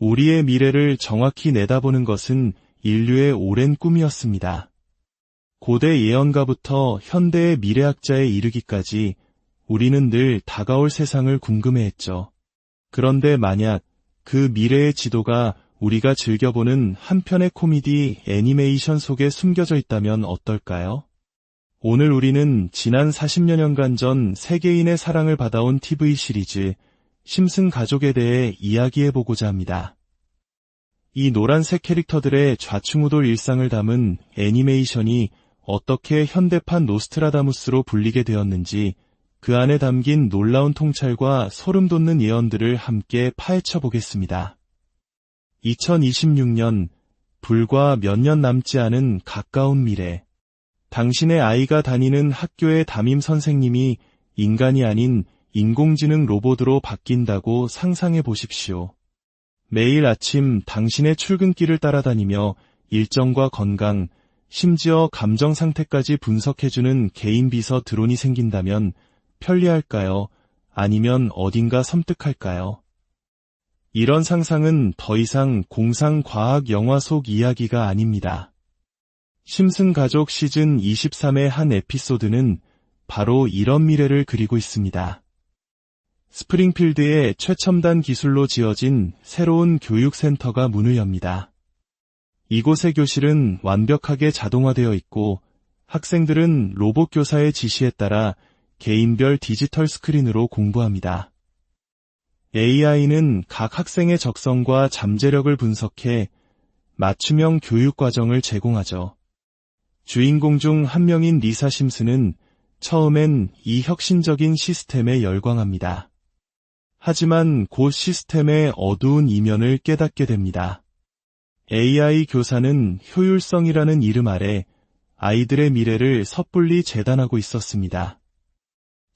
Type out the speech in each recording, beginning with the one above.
우리의 미래를 정확히 내다보는 것은 인류의 오랜 꿈이었습니다. 고대 예언가부터 현대의 미래학자에 이르기까지 우리는 늘 다가올 세상을 궁금해했죠. 그런데 만약 그 미래의 지도가 우리가 즐겨보는 한 편의 코미디 애니메이션 속에 숨겨져 있다면 어떨까요? 오늘 우리는 지난 40여 년간 전 세계인의 사랑을 받아온 TV 시리즈 심슨 가족에 대해 이야기해보고자 합니다. 이 노란색 캐릭터들의 좌충우돌 일상을 담은 애니메이션이 어떻게 현대판 노스트라다무스로 불리게 되었는지 그 안에 담긴 놀라운 통찰과 소름 돋는 예언들을 함께 파헤쳐 보겠습니다. 2026년, 불과 몇 년 남지 않은 가까운 미래. 당신의 아이가 다니는 학교의 담임 선생님이 인간이 아닌 인공지능 로봇으로 바뀐다고 상상해 보십시오. 매일 아침 당신의 출근길을 따라다니며 일정과 건강, 심지어 감정 상태까지 분석해주는 개인 비서 드론이 생긴다면 편리할까요? 아니면 어딘가 섬뜩할까요? 이런 상상은 더 이상 공상과학 영화 속 이야기가 아닙니다. 심슨 가족 시즌 23의 한 에피소드는 바로 이런 미래를 그리고 있습니다. 스프링필드의 최첨단 기술로 지어진 새로운 교육센터가 문을 엽니다. 이곳의 교실은 완벽하게 자동화되어 있고 학생들은 로봇 교사의 지시에 따라 개인별 디지털 스크린으로 공부합니다. AI는 각 학생의 적성과 잠재력을 분석해 맞춤형 교육 과정을 제공하죠. 주인공 중 한 명인 리사 심슨은 처음엔 이 혁신적인 시스템에 열광합니다. 하지만 곧 시스템의 어두운 이면을 깨닫게 됩니다. AI 교사는 효율성이라는 이름 아래 아이들의 미래를 섣불리 재단하고 있었습니다.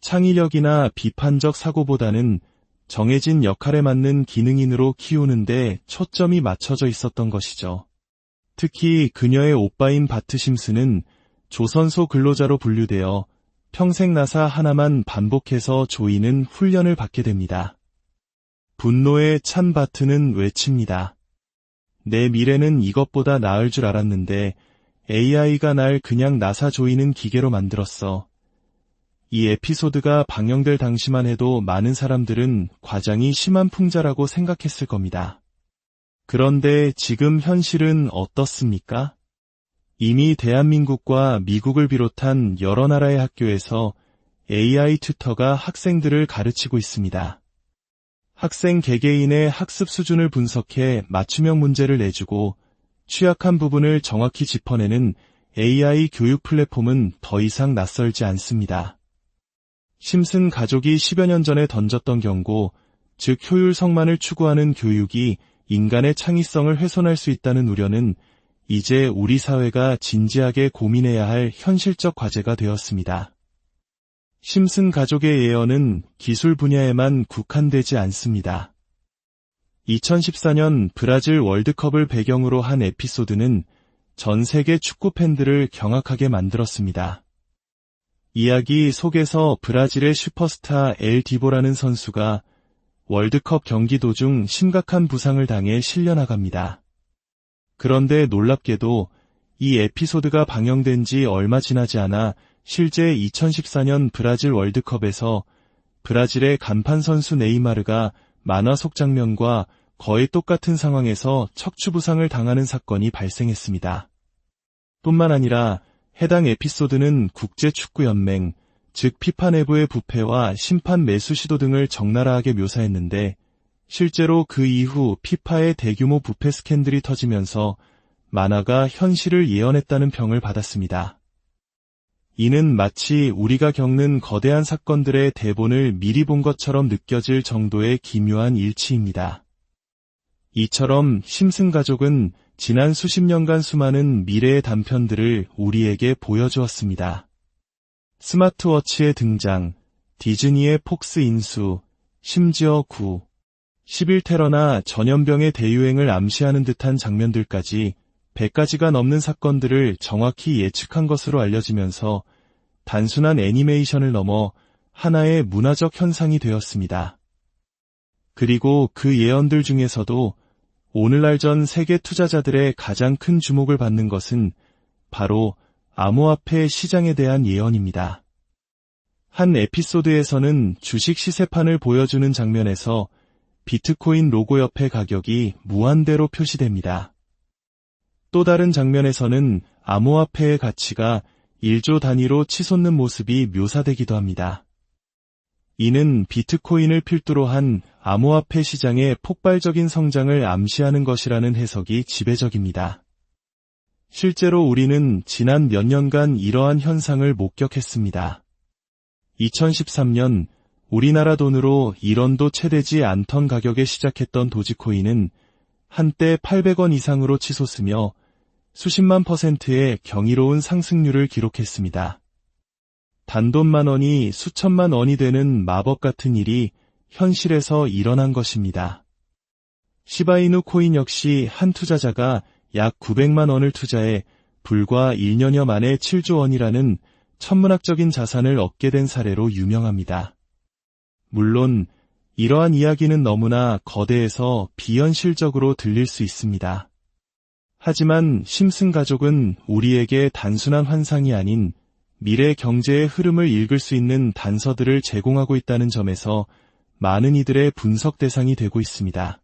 창의력이나 비판적 사고보다는 정해진 역할에 맞는 기능인으로 키우는데 초점이 맞춰져 있었던 것이죠. 특히 그녀의 오빠인 바트 심슨은 조선소 근로자로 분류되어 평생 나사 하나만 반복해서 조이는 훈련을 받게 됩니다. 분노에 찬 바트는 외칩니다. 내 미래는 이것보다 나을 줄 알았는데 AI가 날 그냥 나사 조이는 기계로 만들었어. 이 에피소드가 방영될 당시만 해도 많은 사람들은 과장이 심한 풍자라고 생각했을 겁니다. 그런데 지금 현실은 어떻습니까? 이미 대한민국과 미국을 비롯한 여러 나라의 학교에서 AI 튜터가 학생들을 가르치고 있습니다. 학생 개개인의 학습 수준을 분석해 맞춤형 문제를 내주고 취약한 부분을 정확히 짚어내는 AI 교육 플랫폼은 더 이상 낯설지 않습니다. 심슨 가족이 10여 년 전에 던졌던 경고, 즉 효율성만을 추구하는 교육이 인간의 창의성을 훼손할 수 있다는 우려는 이제 우리 사회가 진지하게 고민해야 할 현실적 과제가 되었습니다. 심슨 가족의 예언은 기술 분야에만 국한되지 않습니다. 2014년 브라질 월드컵을 배경으로 한 에피소드는 전 세계 축구 팬들을 경악하게 만들었습니다. 이야기 속에서 브라질의 슈퍼스타 엘 디보라는 선수가 월드컵 경기 도중 심각한 부상을 당해 실려나갑니다. 그런데 놀랍게도 이 에피소드가 방영된 지 얼마 지나지 않아 실제 2014년 브라질 월드컵에서 브라질의 간판 선수 네이마르가 만화 속 장면과 거의 똑같은 상황에서 척추 부상을 당하는 사건이 발생했습니다. 뿐만 아니라 해당 에피소드는 국제축구연맹, 즉 피파 내부의 부패와 심판 매수 시도 등을 적나라하게 묘사했는데 실제로 그 이후 피파의 대규모 부패 스캔들이 터지면서 만화가 현실을 예언했다는 평을 받았습니다. 이는 마치 우리가 겪는 거대한 사건들의 대본을 미리 본 것처럼 느껴질 정도의 기묘한 일치입니다. 이처럼 심슨 가족은 지난 수십 년간 수많은 미래의 단편들을 우리에게 보여주었습니다. 스마트워치의 등장, 디즈니의 폭스 인수, 심지어 9.11 전염병의 대유행을 암시하는 듯한 장면들까지 100가지가 넘는 사건들을 정확히 예측한 것으로 알려지면서 단순한 애니메이션을 넘어 하나의 문화적 현상이 되었습니다. 그리고 그 예언들 중에서도 오늘날 전 세계 투자자들의 가장 큰 주목을 받는 것은 바로 암호화폐 시장에 대한 예언입니다. 한 에피소드에서는 주식 시세판을 보여주는 장면에서 비트코인 로고 옆에 가격이 무한대로 표시됩니다. 또 다른 장면에서는 암호화폐의 가치가 1조 단위로 치솟는 모습이 묘사되기도 합니다. 이는 비트코인을 필두로 한 암호화폐 시장의 폭발적인 성장을 암시하는 것이라는 해석이 지배적입니다. 실제로 우리는 지난 몇 년간 이러한 현상을 목격했습니다. 2013년 우리나라 돈으로 1원도 채 되지 않던 가격에 시작했던 도지코인은 한때 800원 이상으로 치솟으며 수십만 %의 경이로운 상승률을 기록했습니다. 단돈만 원이 수천만 원이 되는 마법 같은 일이 현실에서 일어난 것입니다. 시바이누 코인 역시 한 투자자가 약 900만 원을 투자해 불과 1년여 만에 7조 원이라는 천문학적인 자산을 얻게 된 사례로 유명합니다. 물론 이러한 이야기는 너무나 거대해서 비현실적으로 들릴 수 있습니다. 하지만 심슨 가족은 우리에게 단순한 환상이 아닌 미래 경제의 흐름을 읽을 수 있는 단서들을 제공하고 있다는 점에서 많은 이들의 분석 대상이 되고 있습니다.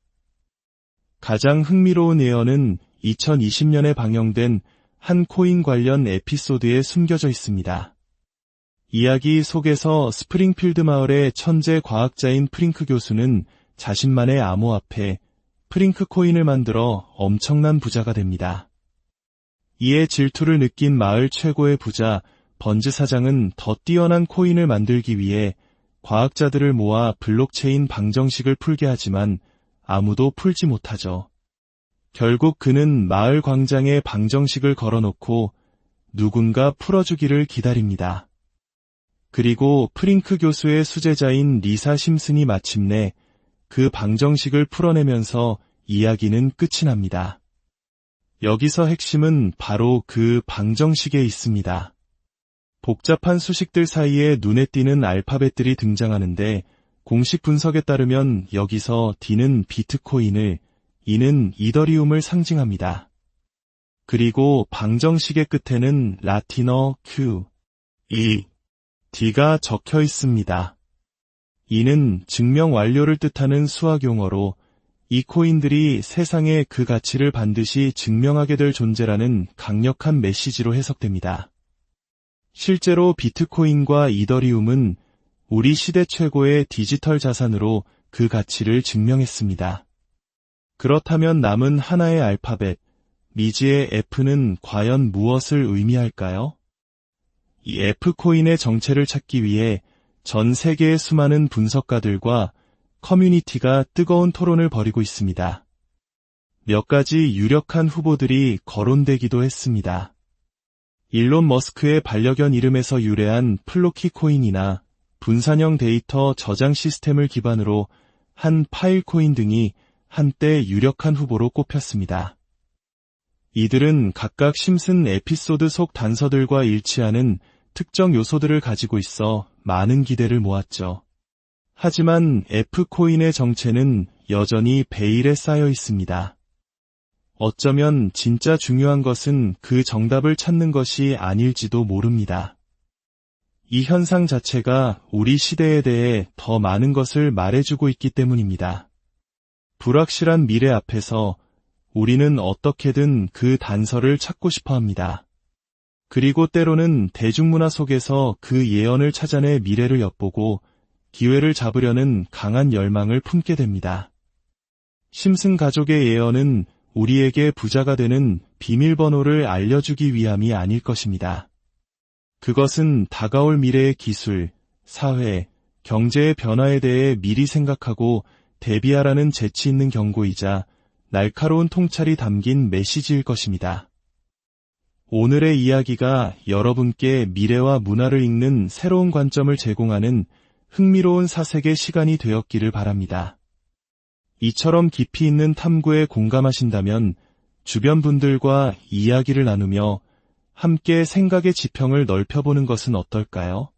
가장 흥미로운 예언은 2020년에 방영된 한 코인 관련 에피소드에 숨겨져 있습니다. 이야기 속에서 스프링필드 마을의 천재 과학자인 프링크 교수는 자신만의 암호화폐 프링크 코인을 만들어 엄청난 부자가 됩니다. 이에 질투를 느낀 마을 최고의 부자 번즈 사장은 더 뛰어난 코인을 만들기 위해 과학자들을 모아 블록체인 방정식을 풀게 하지만 아무도 풀지 못하죠. 결국 그는 마을 광장에 방정식을 걸어놓고 누군가 풀어주기를 기다립니다. 그리고 프링크 교수의 수제자인 리사 심슨이 마침내 그 방정식을 풀어내면서 이야기는 끝이 납니다. 여기서 핵심은 바로 그 방정식에 있습니다. 복잡한 수식들 사이에 눈에 띄는 알파벳들이 등장하는데 공식 분석에 따르면 여기서 D는 비트코인을, E는 이더리움을 상징합니다. 그리고 방정식의 끝에는 라틴어 Q, E, D가 적혀 있습니다. 이는 증명 완료를 뜻하는 수학 용어로 이 코인들이 세상에 그 가치를 반드시 증명하게 될 존재라는 강력한 메시지로 해석됩니다. 실제로 비트코인과 이더리움은 우리 시대 최고의 디지털 자산으로 그 가치를 증명했습니다. 그렇다면 남은 하나의 알파벳, 미지의 F는 과연 무엇을 의미할까요? 이 F코인의 정체를 찾기 위해 전 세계의 수많은 분석가들과 커뮤니티가 뜨거운 토론을 벌이고 있습니다. 몇 가지 유력한 후보들이 거론되기도 했습니다. 일론 머스크의 반려견 이름에서 유래한 플로키 코인이나 분산형 데이터 저장 시스템을 기반으로 한 파일 코인 등이 한때 유력한 후보로 꼽혔습니다. 이들은 각각 심슨 에피소드 속 단서들과 일치하는 특정 요소들을 가지고 있어 많은 기대를 모았죠. 하지만 F코인의 정체는 여전히 베일에 쌓여 있습니다. 어쩌면 진짜 중요한 것은 그 정답을 찾는 것이 아닐지도 모릅니다. 이 현상 자체가 우리 시대에 대해 더 많은 것을 말해주고 있기 때문입니다. 불확실한 미래 앞에서 우리는 어떻게든 그 단서를 찾고 싶어 합니다. 그리고 때로는 대중문화 속에서 그 예언을 찾아내 미래를 엿보고 기회를 잡으려는 강한 열망을 품게 됩니다. 심슨 가족의 예언은 우리에게 부자가 되는 비밀번호를 알려주기 위함이 아닐 것입니다. 그것은 다가올 미래의 기술, 사회, 경제의 변화에 대해 미리 생각하고 대비하라는 재치 있는 경고이자 날카로운 통찰이 담긴 메시지일 것입니다. 오늘의 이야기가 여러분께 미래와 문화를 읽는 새로운 관점을 제공하는 흥미로운 사색의 시간이 되었기를 바랍니다. 이처럼 깊이 있는 탐구에 공감하신다면 주변 분들과 이야기를 나누며 함께 생각의 지평을 넓혀보는 것은 어떨까요?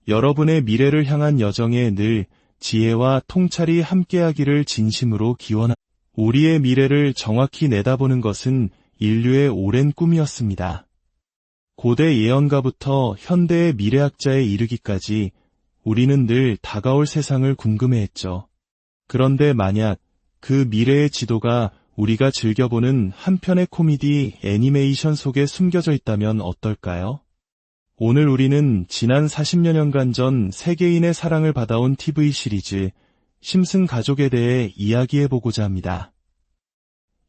여러분의 미래를 향한 여정에 늘 지혜와 통찰이 함께하기를 진심으로 기원합니다. 우리의 미래를 정확히 내다보는 것은 인류의 오랜 꿈이었습니다. 고대 예언가부터 현대의 미래학자에 이르기까지 우리는 늘 다가올 세상을 궁금해했죠. 그런데 만약 그 미래의 지도가 우리가 즐겨보는 한편의 코미디 애니메이션 속에 숨겨져 있다면 어떨까요? 오늘 우리는 지난 40여 년간 전 세계인의 사랑을 받아온 TV 시리즈 심슨 가족에 대해 이야기해보고자 합니다.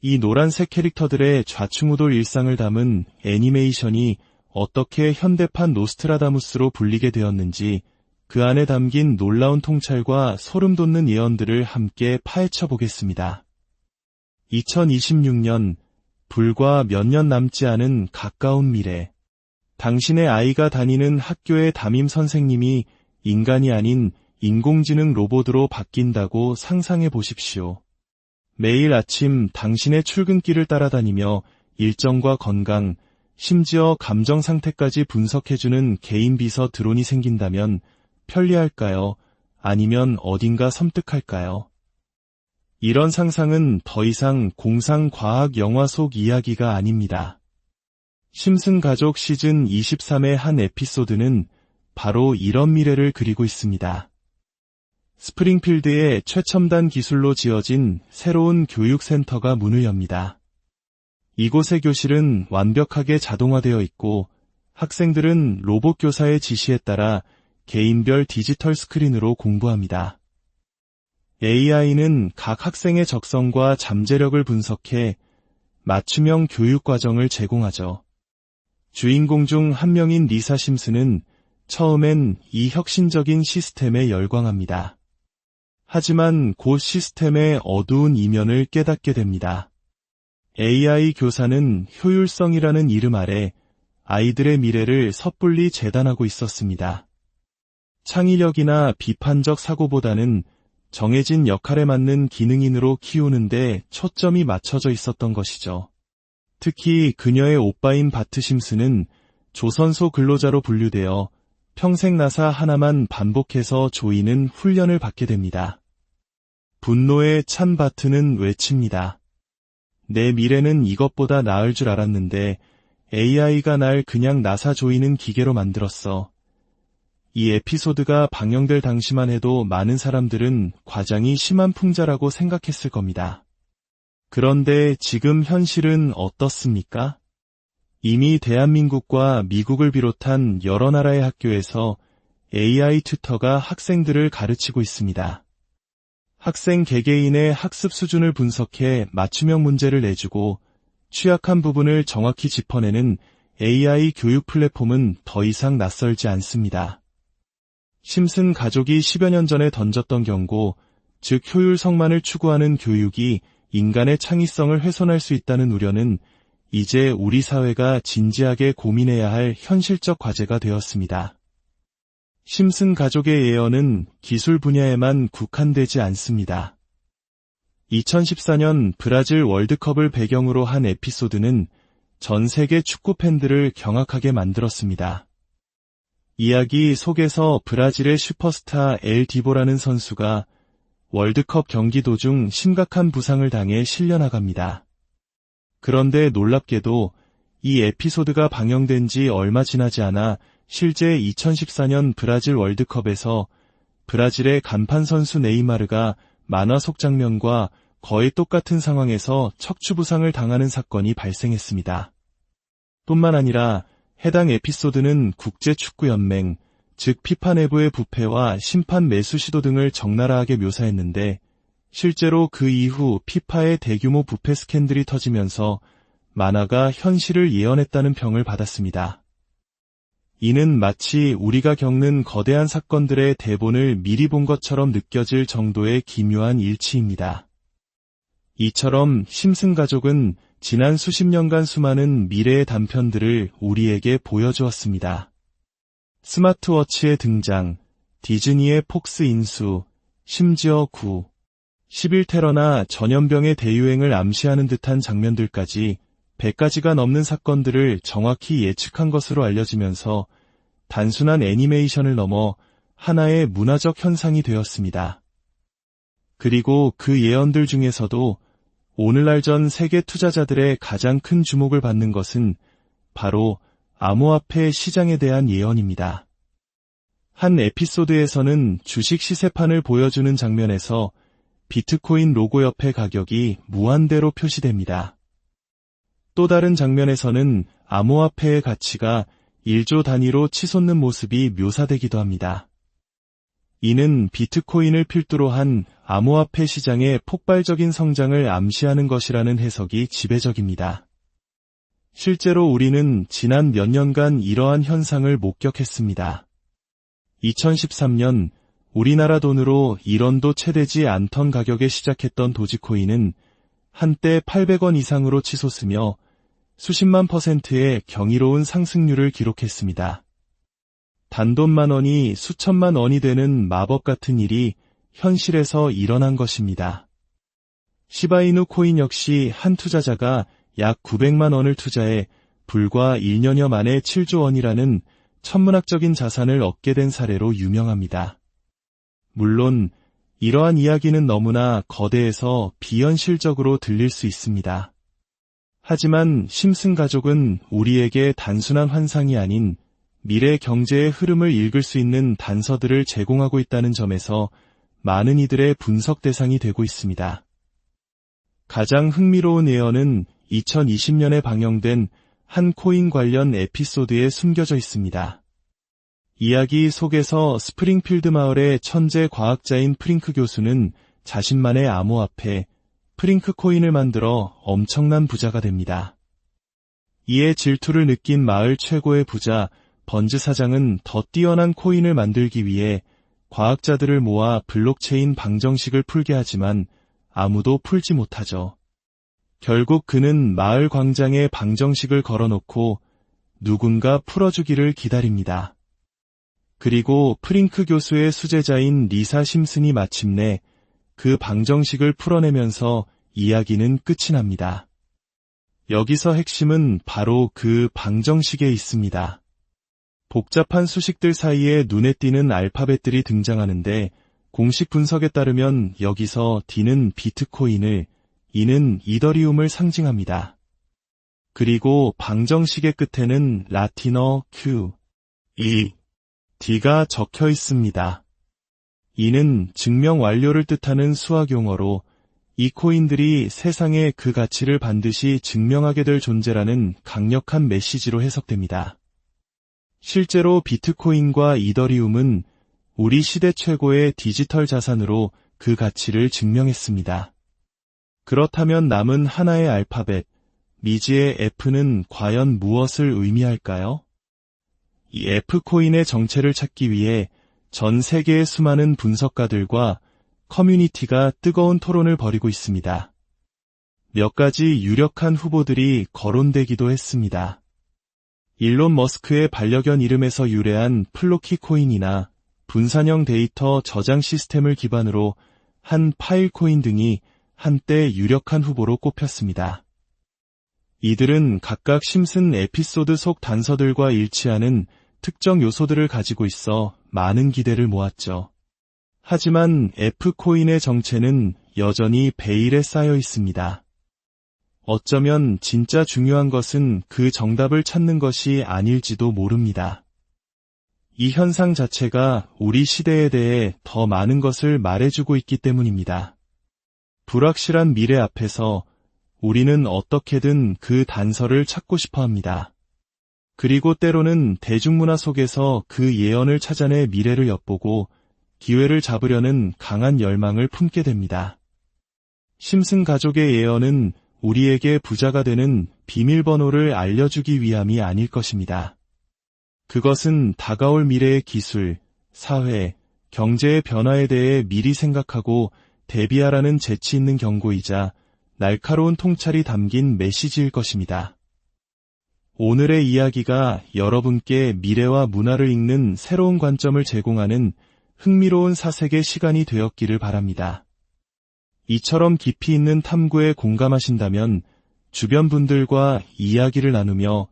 이 노란색 캐릭터들의 좌충우돌 일상을 담은 애니메이션이 어떻게 현대판 노스트라다무스로 불리게 되었는지 그 안에 담긴 놀라운 통찰과 소름 돋는 예언들을 함께 파헤쳐 보겠습니다. 2026년, 불과 몇 년 남지 않은 가까운 미래. 당신의 아이가 다니는 학교의 담임 선생님이 인간이 아닌 인공지능 로봇으로 바뀐다고 상상해 보십시오. 매일 아침 당신의 출근길을 따라다니며 일정과 건강, 심지어 감정 상태까지 분석해주는 개인 비서 드론이 생긴다면 편리할까요? 아니면 어딘가 섬뜩할까요? 이런 상상은 더 이상 공상과학 영화 속 이야기가 아닙니다. 심슨 가족 시즌 23의 한 에피소드는 바로 이런 미래를 그리고 있습니다. 스프링필드의 최첨단 기술로 지어진 새로운 교육센터가 문을 엽니다. 이곳의 교실은 완벽하게 자동화되어 있고 학생들은 로봇 교사의 지시에 따라 개인별 디지털 스크린으로 공부합니다. AI는 각 학생의 적성과 잠재력을 분석해 맞춤형 교육 과정을 제공하죠. 주인공 중 한 명인 리사 심슨은 처음엔 이 혁신적인 시스템에 열광합니다. 하지만 곧 시스템의 어두운 이면을 깨닫게 됩니다. AI 교사는 효율성이라는 이름 아래 아이들의 미래를 섣불리 재단하고 있었습니다. 창의력이나 비판적 사고보다는 정해진 역할에 맞는 기능인으로 키우는데 초점이 맞춰져 있었던 것이죠. 특히 그녀의 오빠인 바트 심슨은 조선소 근로자로 분류되어 평생 나사 하나만 반복해서 조이는 훈련을 받게 됩니다. 분노에 찬 바트는 외칩니다. 내 미래는 이것보다 나을 줄 알았는데 AI가 날 그냥 나사 조이는 기계로 만들었어. 이 에피소드가 방영될 당시만 해도 많은 사람들은 과장이 심한 풍자라고 생각했을 겁니다. 그런데 지금 현실은 어떻습니까? 이미 대한민국과 미국을 비롯한 여러 나라의 학교에서 AI 튜터가 학생들을 가르치고 있습니다. 학생 개개인의 학습 수준을 분석해 맞춤형 문제를 내주고 취약한 부분을 정확히 짚어내는 AI 교육 플랫폼은 더 이상 낯설지 않습니다. 심슨 가족이 10여 년 전에 던졌던 경고, 즉 효율성만을 추구하는 교육이 인간의 창의성을 훼손할 수 있다는 우려는 이제 우리 사회가 진지하게 고민해야 할 현실적 과제가 되었습니다. 심슨 가족의 예언은 기술 분야에만 국한되지 않습니다. 2014년 브라질 월드컵을 배경으로 한 에피소드는 전 세계 축구 팬들을 경악하게 만들었습니다. 이야기 속에서 브라질의 슈퍼스타 엘 디보라는 선수가 월드컵 경기 도중 심각한 부상을 당해 실려나갑니다. 그런데 놀랍게도 이 에피소드가 방영된 지 얼마 지나지 않아 실제 2014년 브라질 월드컵에서 브라질의 간판 선수 네이마르가 만화 속 장면과 거의 똑같은 상황에서 척추 부상을 당하는 사건이 발생했습니다. 뿐만 아니라 해당 에피소드는 국제축구연맹, 즉 피파 내부의 부패와 심판 매수 시도 등을 적나라하게 묘사했는데 실제로 그 이후 피파의 대규모 부패 스캔들이 터지면서 만화가 현실을 예언했다는 평을 받았습니다. 이는 마치 우리가 겪는 거대한 사건들의 대본을 미리 본 것처럼 느껴질 정도의 기묘한 일치입니다. 이처럼 심슨 가족은 지난 수십 년간 수많은 미래의 단편들을 우리에게 보여주었습니다. 스마트워치의 등장, 디즈니의 폭스 인수, 심지어 11테러나 전염병의 대유행을 암시하는 듯한 장면들까지 100가지가 넘는 사건들을 정확히 예측한 것으로 알려지면서 단순한 애니메이션을 넘어 하나의 문화적 현상이 되었습니다. 그리고 그 예언들 중에서도 오늘날 전 세계 투자자들의 가장 큰 주목을 받는 것은 바로 암호화폐 시장에 대한 예언입니다. 한 에피소드에서는 주식 시세판을 보여주는 장면에서 비트코인 로고 옆에 가격이 무한대로 표시됩니다. 또 다른 장면에서는 암호화폐의 가치가 1조 단위로 치솟는 모습이 묘사되기도 합니다. 이는 비트코인을 필두로 한 암호화폐 시장의 폭발적인 성장을 암시하는 것이라는 해석이 지배적입니다. 실제로 우리는 지난 몇 년간 이러한 현상을 목격했습니다. 2013년 우리나라 돈으로 1원도 채 되지 않던 가격에 시작했던 도지코인은 한때 800원 이상으로 치솟으며 수십만 %의 경이로운 상승률을 기록했습니다. 단돈만 원이 수천만 원이 되는 마법 같은 일이 현실에서 일어난 것입니다. 시바이누 코인 역시 한 투자자가 약 900만 원을 투자해 불과 1년여 만에 7조 원이라는 천문학적인 자산을 얻게 된 사례로 유명합니다. 물론 이러한 이야기는 너무나 거대해서 비현실적으로 들릴 수 있습니다. 하지만 심슨 가족은 우리에게 단순한 환상이 아닌 미래 경제의 흐름을 읽을 수 있는 단서들을 제공하고 있다는 점에서 많은 이들의 분석 대상이 되고 있습니다. 가장 흥미로운 예언은 2020년에 방영된 한 코인 관련 에피소드에 숨겨져 있습니다. 이야기 속에서 스프링필드 마을의 천재 과학자인 프링크 교수는 자신만의 암호화폐 프링크 코인을 만들어 엄청난 부자가 됩니다. 이에 질투를 느낀 마을 최고의 부자 번즈 사장은 더 뛰어난 코인을 만들기 위해 과학자들을 모아 블록체인 방정식을 풀게 하지만 아무도 풀지 못하죠. 결국 그는 마을 광장에 방정식을 걸어놓고 누군가 풀어주기를 기다립니다. 그리고 프링크 교수의 수제자인 리사 심슨이 마침내 그 방정식을 풀어내면서 이야기는 끝이 납니다. 여기서 핵심은 바로 그 방정식에 있습니다. 복잡한 수식들 사이에 눈에 띄는 알파벳들이 등장하는데 공식 분석에 따르면 여기서 D는 비트코인을, E는 이더리움을 상징합니다. 그리고 방정식의 끝에는 라틴어 Q, E, D가 적혀 있습니다. 이는 증명 완료를 뜻하는 수학 용어로 이 코인들이 세상에 그 가치를 반드시 증명하게 될 존재라는 강력한 메시지로 해석됩니다. 실제로 비트코인과 이더리움은 우리 시대 최고의 디지털 자산으로 그 가치를 증명했습니다. 그렇다면 남은 하나의 알파벳, 미지의 F는 과연 무엇을 의미할까요? 이 F코인의 정체를 찾기 위해 전 세계의 수많은 분석가들과 커뮤니티가 뜨거운 토론을 벌이고 있습니다. 몇 가지 유력한 후보들이 거론되기도 했습니다. 일론 머스크의 반려견 이름에서 유래한 플로키 코인이나 분산형 데이터 저장 시스템을 기반으로 한 파일 코인 등이 한때 유력한 후보로 꼽혔습니다. 이들은 각각 심슨 에피소드 속 단서들과 일치하는 특정 요소들을 가지고 있어 많은 기대를 모았죠. 하지만 F코인의 정체는 여전히 베일에 쌓여 있습니다. 어쩌면 진짜 중요한 것은 그 정답을 찾는 것이 아닐지도 모릅니다. 이 현상 자체가 우리 시대에 대해 더 많은 것을 말해주고 있기 때문입니다. 불확실한 미래 앞에서 우리는 어떻게든 그 단서를 찾고 싶어 합니다. 그리고 때로는 대중문화 속에서 그 예언을 찾아내 미래를 엿보고 기회를 잡으려는 강한 열망을 품게 됩니다. 심슨 가족의 예언은 우리에게 부자가 되는 비밀번호를 알려주기 위함이 아닐 것입니다. 그것은 다가올 미래의 기술, 사회, 경제의 변화에 대해 미리 생각하고 대비하라는 재치 있는 경고이자 날카로운 통찰이 담긴 메시지일 것입니다. 오늘의 이야기가 여러분께 미래와 문화를 읽는 새로운 관점을 제공하는 흥미로운 사색의 시간이 되었기를 바랍니다. 이처럼 깊이 있는 탐구에 공감하신다면 주변 분들과 이야기를 나누며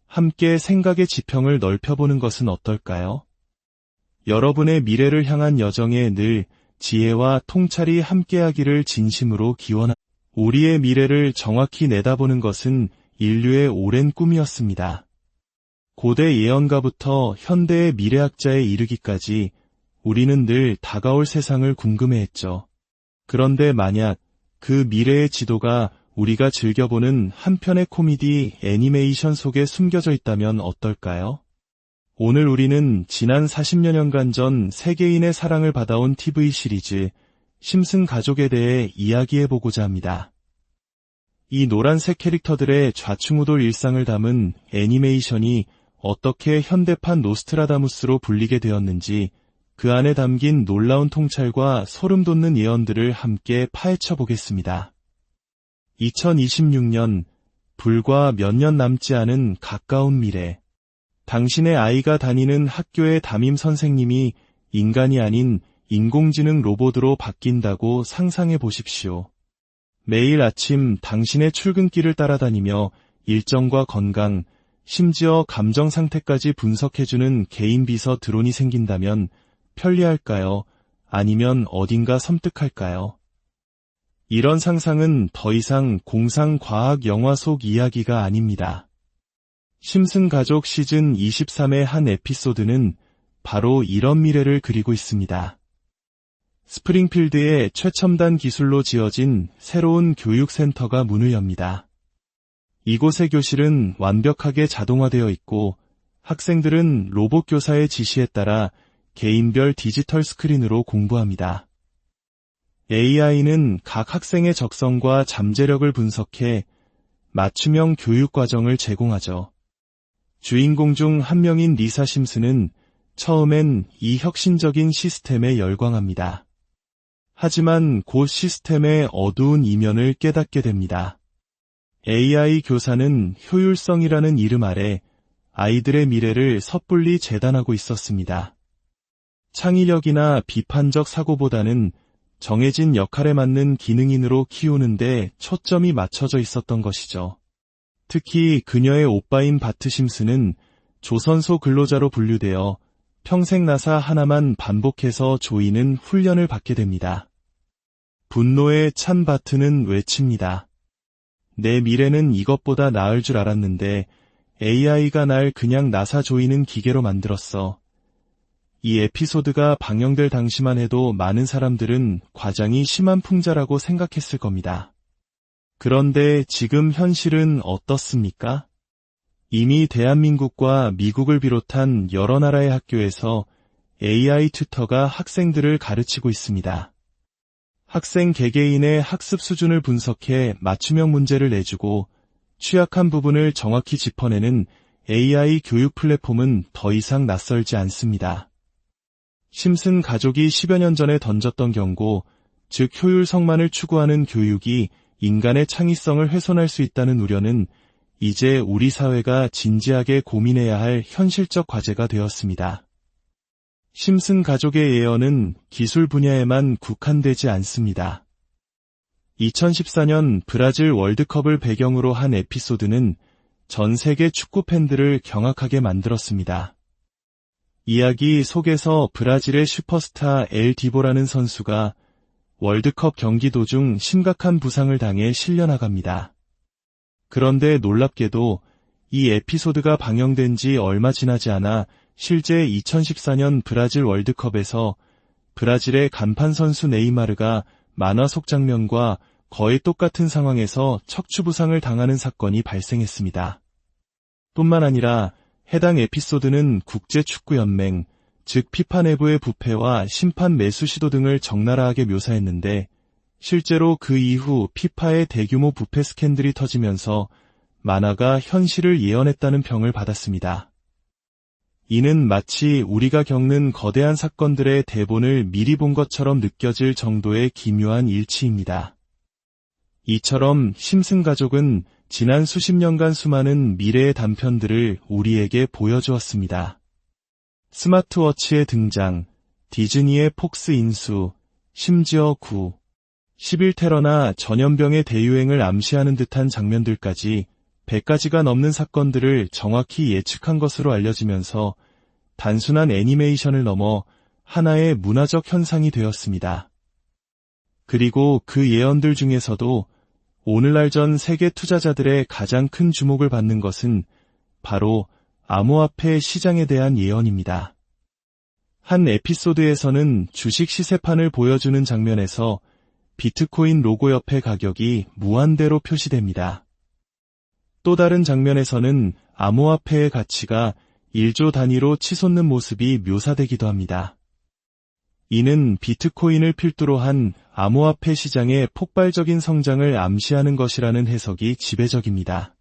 함께 생각의 지평을 넓혀보는 것은 어떨까요? 여러분의 미래를 향한 여정에 늘 지혜와 통찰이 함께하기를 진심으로 기원합니다. 우리의 미래를 정확히 내다보는 것은 인류의 오랜 꿈이었습니다. 고대 예언가부터 현대의 미래학자에 이르기까지 우리는 늘 다가올 세상을 궁금해했죠. 그런데 만약 그 미래의 지도가 우리가 즐겨보는 한편의 코미디 애니메이션 속에 숨겨져 있다면 어떨까요? 오늘 우리는 지난 40여 년간 전 세계인의 사랑을 받아온 TV 시리즈 심슨 가족에 대해 이야기해보고자 합니다. 이 노란색 캐릭터들의 좌충우돌 일상을 담은 애니메이션이 어떻게 현대판 노스트라다무스로 불리게 되었는지 그 안에 담긴 놀라운 통찰과 소름 돋는 예언들을 함께 파헤쳐 보겠습니다. 2026년, 불과 몇 년 남지 않은 가까운 미래. 당신의 아이가 다니는 학교의 담임 선생님이 인간이 아닌 인공지능 로봇으로 바뀐다고 상상해 보십시오. 매일 아침 당신의 출근길을 따라다니며 일정과 건강, 심지어 감정 상태까지 분석해주는 개인 비서 드론이 생긴다면 편리할까요? 아니면 어딘가 섬뜩할까요? 이런 상상은 더 이상 공상과학 영화 속 이야기가 아닙니다. 심슨 가족 시즌 23의 한 에피소드는 바로 이런 미래를 그리고 있습니다. 스프링필드의 최첨단 기술로 지어진 새로운 교육센터가 문을 엽니다. 이곳의 교실은 완벽하게 자동화되어 있고 학생들은 로봇 교사의 지시에 따라 개인별 디지털 스크린으로 공부합니다. AI는 각 학생의 적성과 잠재력을 분석해 맞춤형 교육 과정을 제공하죠. 주인공 중 한 명인 리사 심슨은 처음엔 이 혁신적인 시스템에 열광합니다. 하지만 곧 시스템의 어두운 이면을 깨닫게 됩니다. AI 교사는 효율성이라는 이름 아래 아이들의 미래를 섣불리 재단하고 있었습니다. 창의력이나 비판적 사고보다는 정해진 역할에 맞는 기능인으로 키우는데 초점이 맞춰져 있었던 것이죠. 특히 그녀의 오빠인 바트 심슨은 조선소 근로자로 분류되어 평생 나사 하나만 반복해서 조이는 훈련을 받게 됩니다. 분노에 찬 바트는 외칩니다. 내 미래는 이것보다 나을 줄 알았는데 AI가 날 그냥 나사 조이는 기계로 만들었어. 이 에피소드가 방영될 당시만 해도 많은 사람들은 과장이 심한 풍자라고 생각했을 겁니다. 그런데 지금 현실은 어떻습니까? 이미 대한민국과 미국을 비롯한 여러 나라의 학교에서 AI 튜터가 학생들을 가르치고 있습니다. 학생 개개인의 학습 수준을 분석해 맞춤형 문제를 내주고 취약한 부분을 정확히 짚어내는 AI 교육 플랫폼은 더 이상 낯설지 않습니다. 심슨 가족이 10여 년 전에 던졌던 경고, 즉 효율성만을 추구하는 교육이 인간의 창의성을 훼손할 수 있다는 우려는 이제 우리 사회가 진지하게 고민해야 할 현실적 과제가 되었습니다. 심슨 가족의 예언은 기술 분야에만 국한되지 않습니다. 2014년 브라질 월드컵을 배경으로 한 에피소드는 전 세계 축구 팬들을 경악하게 만들었습니다. 이야기 속에서 브라질의 슈퍼스타 엘 디보라는 선수가 월드컵 경기 도중 심각한 부상을 당해 실려나갑니다. 그런데 놀랍게도 이 에피소드가 방영된 지 얼마 지나지 않아 실제 2014년 브라질 월드컵에서 브라질의 간판 선수 네이마르가 만화 속 장면과 거의 똑같은 상황에서 척추 부상을 당하는 사건이 발생했습니다. 뿐만 아니라 해당 에피소드는 국제축구연맹, 즉 피파 내부의 부패와 심판 매수 시도 등을 적나라하게 묘사했는데 실제로 그 이후 피파의 대규모 부패 스캔들이 터지면서 만화가 현실을 예언했다는 평을 받았습니다. 이는 마치 우리가 겪는 거대한 사건들의 대본을 미리 본 것처럼 느껴질 정도의 기묘한 일치입니다. 이처럼 심슨 가족은 지난 수십 년간 수많은 미래의 단편들을 우리에게 보여주었습니다. 스마트워치의 등장, 디즈니의 폭스 인수, 심지어 11테러나 전염병의 대유행을 암시하는 듯한 장면들까지 100가지가 넘는 사건들을 정확히 예측한 것으로 알려지면서 단순한 애니메이션을 넘어 하나의 문화적 현상이 되었습니다. 그리고 그 예언들 중에서도 오늘날 전 세계 투자자들의 가장 큰 주목을 받는 것은 바로 암호화폐 시장에 대한 예언입니다. 한 에피소드에서는 주식 시세판을 보여주는 장면에서 비트코인 로고 옆에 가격이 무한대로 표시됩니다. 또 다른 장면에서는 암호화폐의 가치가 1조 단위로 치솟는 모습이 묘사되기도 합니다. 이는 비트코인을 필두로 한 암호화폐 시장의 폭발적인 성장을 암시하는 것이라는 해석이 지배적입니다.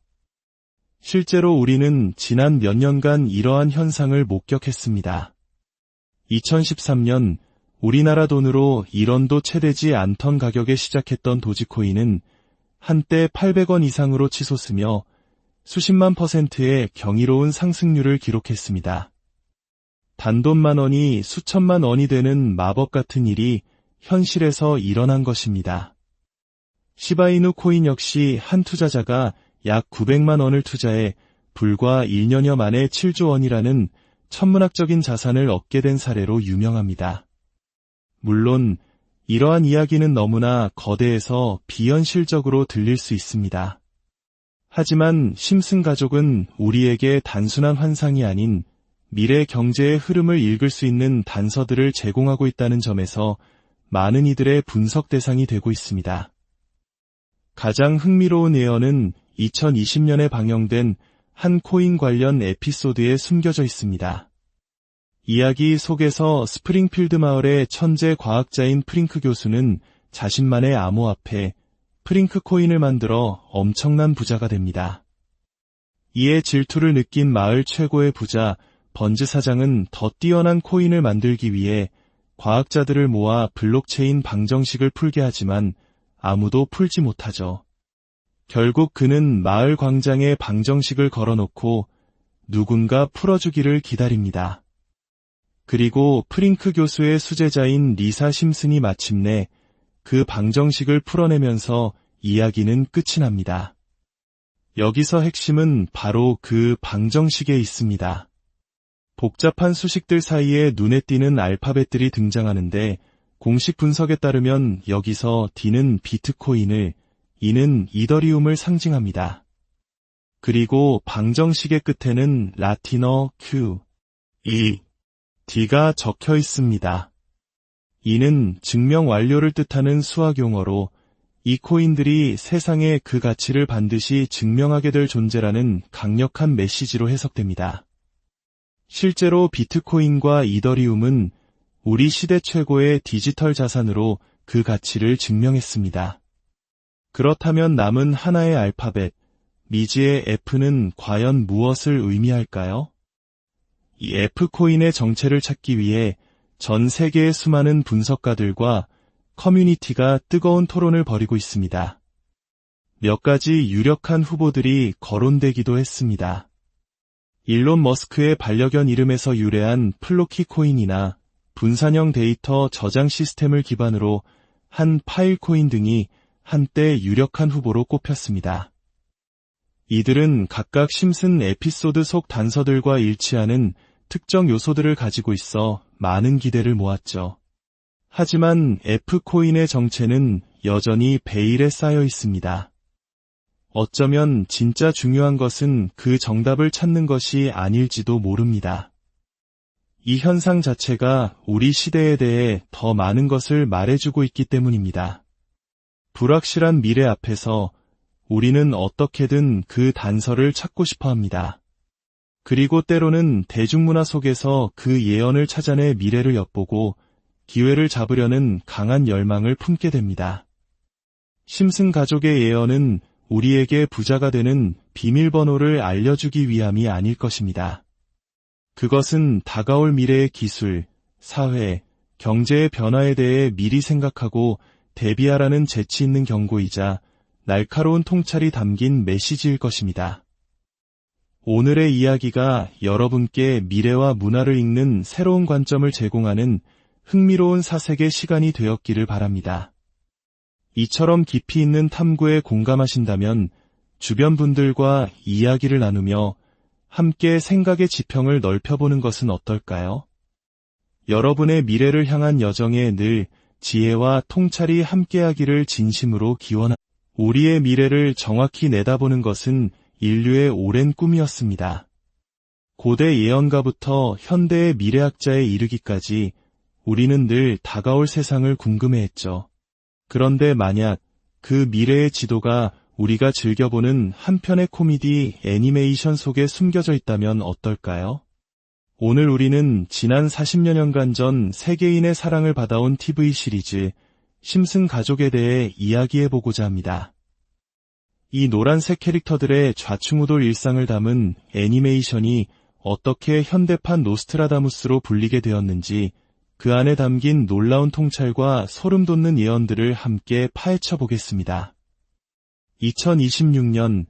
실제로 우리는 지난 몇 년간 이러한 현상을 목격했습니다. 2013년 우리나라 돈으로 1원도 채 되지 않던 가격에 시작했던 도지코인은 한때 800원 이상으로 치솟으며 수십만 %의 경이로운 상승률을 기록했습니다. 단돈 만 원이 수천만 원이 되는 마법 같은 일이 현실에서 일어난 것입니다. 시바이누 코인 역시 한 투자자가 약 900만 원을 투자해 불과 1년여 만에 7조 원이라는 천문학적인 자산을 얻게 된 사례로 유명합니다. 물론 이러한 이야기는 너무나 거대해서 비현실적으로 들릴 수 있습니다. 하지만 심슨 가족은 우리에게 단순한 환상이 아닌 미래 경제의 흐름을 읽을 수 있는 단서들을 제공하고 있다는 점에서 많은 이들의 분석 대상이 되고 있습니다. 가장 흥미로운 예언은 2020년에 방영된 한 코인 관련 에피소드에 숨겨져 있습니다. 이야기 속에서 스프링필드 마을의 천재 과학자인 프링크 교수는 자신만의 암호화폐, 프링크 코인을 만들어 엄청난 부자가 됩니다. 이에 질투를 느낀 마을 최고의 부자 번즈 사장은 더 뛰어난 코인을 만들기 위해 과학자들을 모아 블록체인 방정식을 풀게 하지만 아무도 풀지 못하죠. 결국 그는 마을 광장에 방정식을 걸어놓고 누군가 풀어주기를 기다립니다. 그리고 프링크 교수의 수제자인 리사 심슨이 마침내 그 방정식을 풀어내면서 이야기는 끝이 납니다. 여기서 핵심은 바로 그 방정식에 있습니다. 복잡한 수식들 사이에 눈에 띄는 알파벳들이 등장하는데 공식 분석에 따르면 여기서 D는 비트코인을, E는 이더리움을 상징합니다. 그리고 방정식의 끝에는 라틴어 Q, E, D가 적혀 있습니다. E는 증명 완료를 뜻하는 수학 용어로 이 코인들이 세상에 그 가치를 반드시 증명하게 될 존재라는 강력한 메시지로 해석됩니다. 실제로 비트코인과 이더리움은 우리 시대 최고의 디지털 자산으로 그 가치를 증명했습니다. 그렇다면 남은 하나의 알파벳, 미지의 F는 과연 무엇을 의미할까요? 이 F코인의 정체를 찾기 위해 전 세계의 수많은 분석가들과 커뮤니티가 뜨거운 토론을 벌이고 있습니다. 몇 가지 유력한 후보들이 거론되기도 했습니다. 일론 머스크의 반려견 이름에서 유래한 플로키 코인이나 분산형 데이터 저장 시스템을 기반으로 한 파일 코인 등이 한때 유력한 후보로 꼽혔습니다. 이들은 각각 심슨 에피소드 속 단서들과 일치하는 특정 요소들을 가지고 있어 많은 기대를 모았죠. 하지만 F코인의 정체는 여전히 베일에 쌓여 있습니다. 어쩌면 진짜 중요한 것은 그 정답을 찾는 것이 아닐지도 모릅니다. 이 현상 자체가 우리 시대에 대해 더 많은 것을 말해주고 있기 때문입니다. 불확실한 미래 앞에서 우리는 어떻게든 그 단서를 찾고 싶어 합니다. 그리고 때로는 대중문화 속에서 그 예언을 찾아내 미래를 엿보고 기회를 잡으려는 강한 열망을 품게 됩니다. 심슨 가족의 예언은 우리에게 부자가 되는 비밀번호를 알려주기 위함이 아닐 것입니다. 그것은 다가올 미래의 기술, 사회, 경제의 변화에 대해 미리 생각하고 대비하라는 재치 있는 경고이자 날카로운 통찰이 담긴 메시지일 것입니다. 오늘의 이야기가 여러분께 미래와 문화를 읽는 새로운 관점을 제공하는 흥미로운 사색의 시간이 되었기를 바랍니다. 이처럼 깊이 있는 탐구에 공감하신다면 주변 분들과 이야기를 나누며 함께 생각의 지평을 넓혀보는 것은 어떨까요? 여러분의 미래를 향한 여정에 늘 지혜와 통찰이 함께하기를 진심으로 기원합니다. 우리의 미래를 정확히 내다보는 것은 인류의 오랜 꿈이었습니다. 고대 예언가부터 현대의 미래학자에 이르기까지 우리는 늘 다가올 세상을 궁금해했죠. 그런데 만약 그 미래의 지도가 우리가 즐겨보는 한 편의 코미디 애니메이션 속에 숨겨져 있다면 어떨까요? 오늘 우리는 지난 40여 년간 전 세계인의 사랑을 받아온 TV 시리즈 심슨 가족에 대해 이야기해보고자 합니다. 이 노란색 캐릭터들의 좌충우돌 일상을 담은 애니메이션이 어떻게 현대판 노스트라다무스로 불리게 되었는지 그 안에 담긴 놀라운 통찰과 소름 돋는 예언들을 함께 파헤쳐 보겠습니다. 2026년,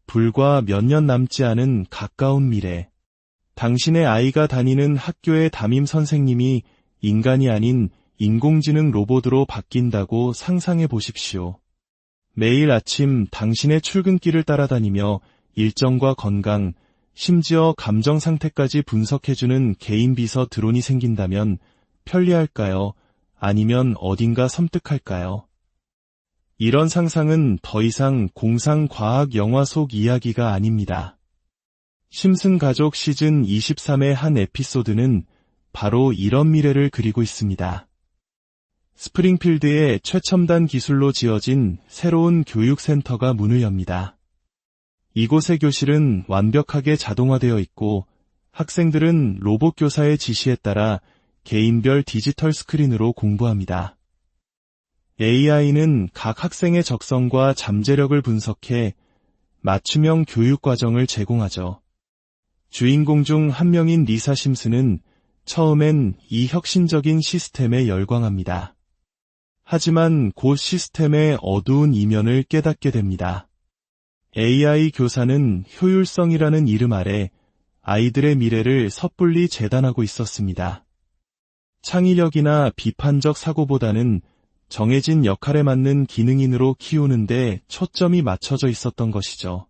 불과 몇 년 남지 않은 가까운 미래. 당신의 아이가 다니는 학교의 담임 선생님이 인간이 아닌 인공지능 로봇으로 바뀐다고 상상해 보십시오. 매일 아침 당신의 출근길을 따라다니며 일정과 건강, 심지어 감정 상태까지 분석해주는 개인 비서 드론이 생긴다면 편리할까요? 아니면 어딘가 섬뜩할까요? 이런 상상은 더 이상 공상과학 영화 속 이야기가 아닙니다. 심슨 가족 시즌 23의 한 에피소드는 바로 이런 미래를 그리고 있습니다. 스프링필드의 최첨단 기술로 지어진 새로운 교육센터가 문을 엽니다. 이곳의 교실은 완벽하게 자동화되어 있고 학생들은 로봇 교사의 지시에 따라 개인별 디지털 스크린으로 공부합니다. AI는 각 학생의 적성과 잠재력을 분석해 맞춤형 교육 과정을 제공하죠. 주인공 중 한 명인 리사 심슨은 처음엔 이 혁신적인 시스템에 열광합니다. 하지만 곧 시스템의 어두운 이면을 깨닫게 됩니다. AI 교사는 효율성이라는 이름 아래 아이들의 미래를 섣불리 재단하고 있었습니다. 창의력이나 비판적 사고보다는 정해진 역할에 맞는 기능인으로 키우는데 초점이 맞춰져 있었던 것이죠.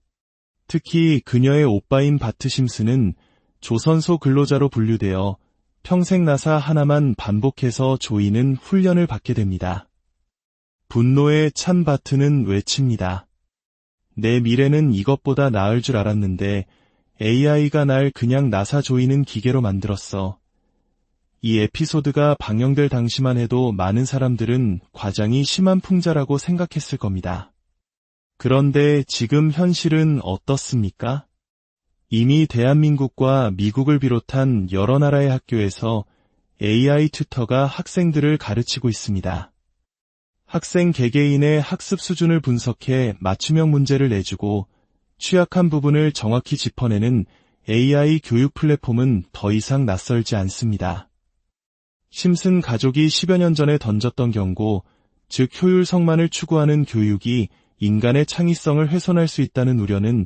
특히 그녀의 오빠인 바트 심슨은 조선소 근로자로 분류되어 평생 나사 하나만 반복해서 조이는 훈련을 받게 됩니다. 분노에 찬 바트는 외칩니다. 내 미래는 이것보다 나을 줄 알았는데 AI가 날 그냥 나사 조이는 기계로 만들었어. 이 에피소드가 방영될 당시만 해도 많은 사람들은 과장이 심한 풍자라고 생각했을 겁니다. 그런데 지금 현실은 어떻습니까? 이미 대한민국과 미국을 비롯한 여러 나라의 학교에서 AI 튜터가 학생들을 가르치고 있습니다. 학생 개개인의 학습 수준을 분석해 맞춤형 문제를 내주고 취약한 부분을 정확히 짚어내는 AI 교육 플랫폼은 더 이상 낯설지 않습니다. 심슨 가족이 10여 년 전에 던졌던 경고, 즉 효율성만을 추구하는 교육이 인간의 창의성을 훼손할 수 있다는 우려는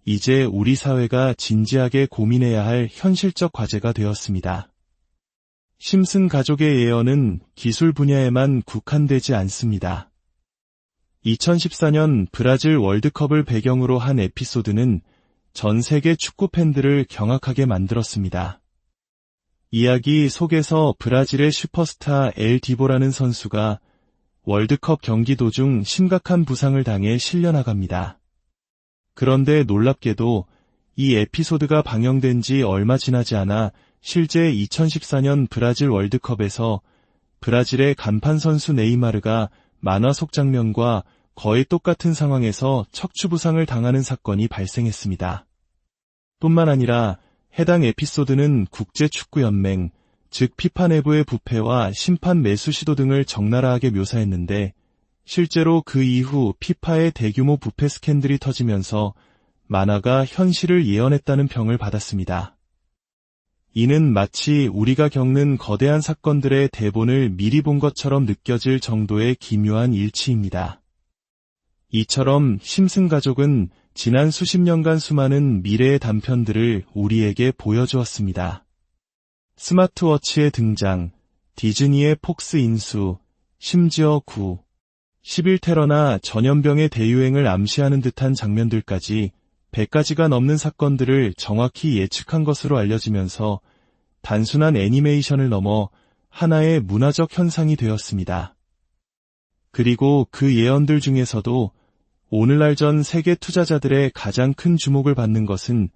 이제 우리 사회가 진지하게 고민해야 할 현실적 과제가 되었습니다. 심슨 가족의 예언은 기술 분야에만 국한되지 않습니다. 2014년 브라질 월드컵을 배경으로 한 에피소드는 전 세계 축구 팬들을 경악하게 만들었습니다. 이야기 속에서 브라질의 슈퍼스타 엘 디보라는 선수가 월드컵 경기 도중 심각한 부상을 당해 실려나갑니다. 그런데 놀랍게도 이 에피소드가 방영된 지 얼마 지나지 않아 실제 2014년 브라질 월드컵에서 브라질의 간판 선수 네이마르가 만화 속 장면과 거의 똑같은 상황에서 척추 부상을 당하는 사건이 발생했습니다. 뿐만 아니라 해당 에피소드는 국제축구연맹, 즉 피파 내부의 부패와 심판 매수 시도 등을 적나라하게 묘사했는데 실제로 그 이후 피파의 대규모 부패 스캔들이 터지면서 만화가 현실을 예언했다는 평을 받았습니다. 이는 마치 우리가 겪는 거대한 사건들의 대본을 미리 본 것처럼 느껴질 정도의 기묘한 일치입니다. 이처럼 심슨 가족은 지난 수십 년간 수많은 미래의 단편들을 우리에게 보여주었습니다. 스마트워치의 등장, 디즈니의 폭스 인수, 심지어 11테러나 전염병의 대유행을 암시하는 듯한 장면들까지 100가지가 넘는 사건들을 정확히 예측한 것으로 알려지면서 단순한 애니메이션을 넘어 하나의 문화적 현상이 되었습니다. 그리고 그 예언들 중에서도 오늘날 전 세계 투자자들의 가장 큰 주목을 받는 것은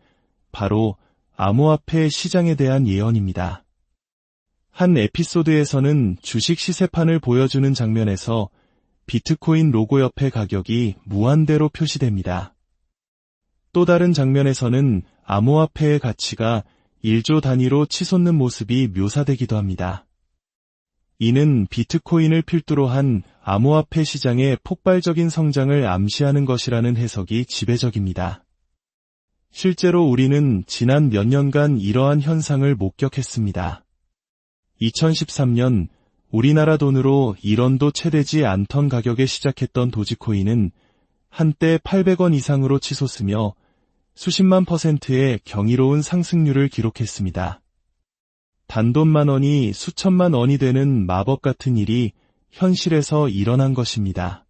바로 암호화폐 시장에 대한 예언입니다. 한 에피소드에서는 주식 시세판을 보여주는 장면에서 비트코인 로고 옆에 가격이 무한대로 표시됩니다. 또 다른 장면에서는 암호화폐의 가치가 1조 단위로 치솟는 모습이 묘사되기도 합니다. 이는 비트코인을 필두로 한 암호화폐 시장의 폭발적인 성장을 암시하는 것이라는 해석이 지배적입니다. 실제로 우리는 지난 몇 년간 이러한 현상을 목격했습니다. 2013년 우리나라 돈으로 1원도 채 되지 않던 가격에 시작했던 도지코인은 한때 800원 이상으로 치솟으며 수십만 %의 경이로운 상승률을 기록했습니다. 단돈 만 원이 수천만 원이 되는 마법 같은 일이 현실에서 일어난 것입니다.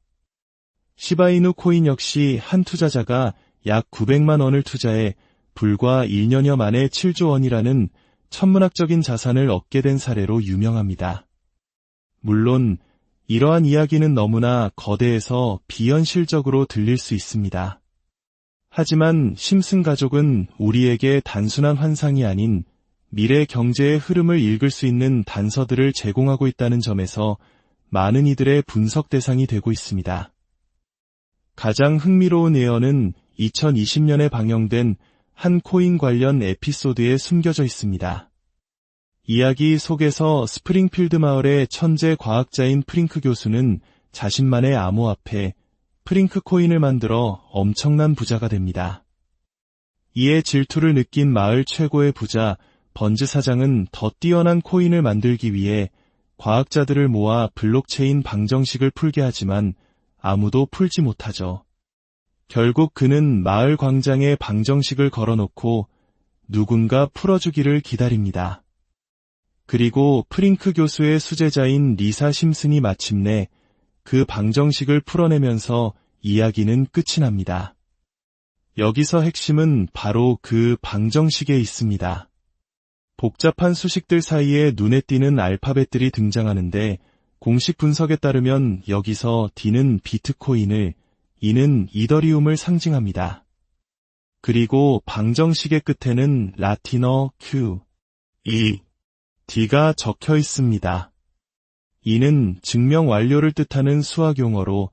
시바이누 코인 역시 한 투자자가 약 900만 원을 투자해 불과 1년여 만에 7조 원이라는 천문학적인 자산을 얻게 된 사례로 유명합니다. 물론 이러한 이야기는 너무나 거대해서 비현실적으로 들릴 수 있습니다. 하지만 심슨 가족은 우리에게 단순한 환상이 아닌 미래 경제의 흐름을 읽을 수 있는 단서들을 제공하고 있다는 점에서 많은 이들의 분석 대상이 되고 있습니다. 가장 흥미로운 예언은 2020년에 방영된 한 코인 관련 에피소드에 숨겨져 있습니다. 이야기 속에서 스프링필드 마을의 천재 과학자인 프링크 교수는 자신만의 암호화폐, 프링크 코인을 만들어 엄청난 부자가 됩니다. 이에 질투를 느낀 마을 최고의 부자 번즈 사장은 더 뛰어난 코인을 만들기 위해 과학자들을 모아 블록체인 방정식을 풀게 하지만 아무도 풀지 못하죠. 결국 그는 마을 광장에 방정식을 걸어놓고 누군가 풀어주기를 기다립니다. 그리고 프링크 교수의 수제자인 리사 심슨이 마침내 그 방정식을 풀어내면서 이야기는 끝이 납니다. 여기서 핵심은 바로 그 방정식에 있습니다. 복잡한 수식들 사이에 눈에 띄는 알파벳들이 등장하는데 공식 분석에 따르면 여기서 D는 비트코인을, E는 이더리움을 상징합니다. 그리고 방정식의 끝에는 라틴어 Q, E, D가 적혀 있습니다. E는 증명 완료를 뜻하는 수학 용어로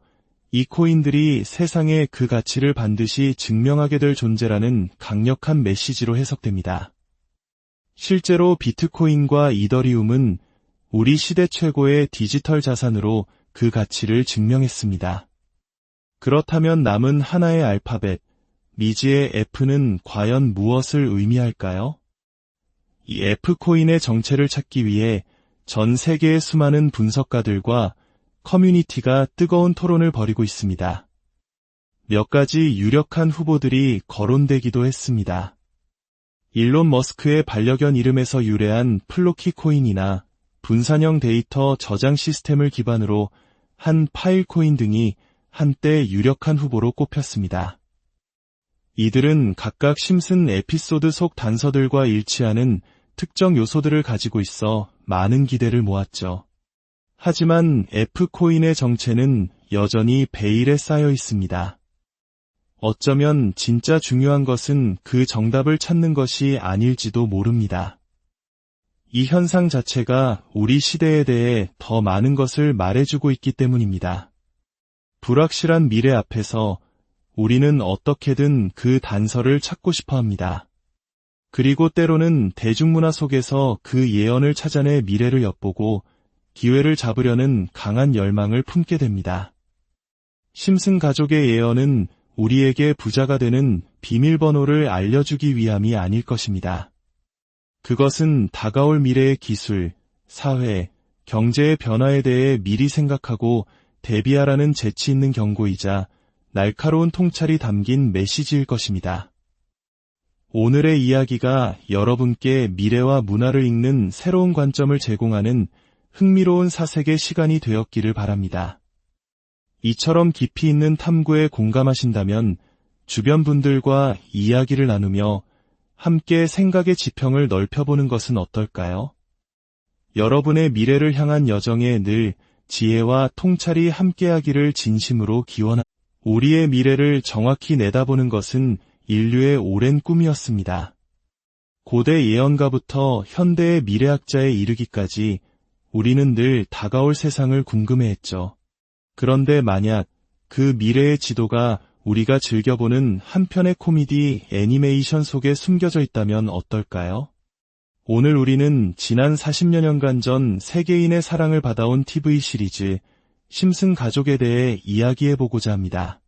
이 코인들이 세상에 그 가치를 반드시 증명하게 될 존재라는 강력한 메시지로 해석됩니다. 실제로 비트코인과 이더리움은 우리 시대 최고의 디지털 자산으로 그 가치를 증명했습니다. 그렇다면 남은 하나의 알파벳, 미지의 F는 과연 무엇을 의미할까요? 이 F코인의 정체를 찾기 위해 전 세계의 수많은 분석가들과 커뮤니티가 뜨거운 토론을 벌이고 있습니다. 몇 가지 유력한 후보들이 거론되기도 했습니다. 일론 머스크의 반려견 이름에서 유래한 플로키 코인이나 분산형 데이터 저장 시스템을 기반으로 한 파일 코인 등이 한때 유력한 후보로 꼽혔습니다. 이들은 각각 심슨 에피소드 속 단서들과 일치하는 특정 요소들을 가지고 있어 많은 기대를 모았죠. 하지만 F코인의 정체는 여전히 베일에 쌓여 있습니다. 어쩌면 진짜 중요한 것은 그 정답을 찾는 것이 아닐지도 모릅니다. 이 현상 자체가 우리 시대에 대해 더 많은 것을 말해주고 있기 때문입니다. 불확실한 미래 앞에서 우리는 어떻게든 그 단서를 찾고 싶어 합니다. 그리고 때로는 대중문화 속에서 그 예언을 찾아내 미래를 엿보고 기회를 잡으려는 강한 열망을 품게 됩니다. 심슨 가족의 예언은 우리에게 부자가 되는 비밀번호를 알려주기 위함이 아닐 것입니다. 그것은 다가올 미래의 기술, 사회, 경제의 변화에 대해 미리 생각하고 대비하라는 재치 있는 경고이자 날카로운 통찰이 담긴 메시지일 것입니다. 오늘의 이야기가 여러분께 미래와 문화를 읽는 새로운 관점을 제공하는 흥미로운 사색의 시간이 되었기를 바랍니다. 이처럼 깊이 있는 탐구에 공감하신다면 주변 분들과 이야기를 나누며 함께 생각의 지평을 넓혀보는 것은 어떨까요? 여러분의 미래를 향한 여정에 늘 지혜와 통찰이 함께하기를 진심으로 기원합니다. 우리의 미래를 정확히 내다보는 것은 인류의 오랜 꿈이었습니다. 고대 예언가부터 현대의 미래학자에 이르기까지 우리는 늘 다가올 세상을 궁금해했죠. 그런데 만약 그 미래의 지도가 우리가 즐겨보는 한 편의 코미디 애니메이션 속에 숨겨져 있다면 어떨까요? 오늘 우리는 지난 40여 년간 전 세계인의 사랑을 받아온 TV 시리즈 심슨 가족에 대해 이야기해보고자 합니다.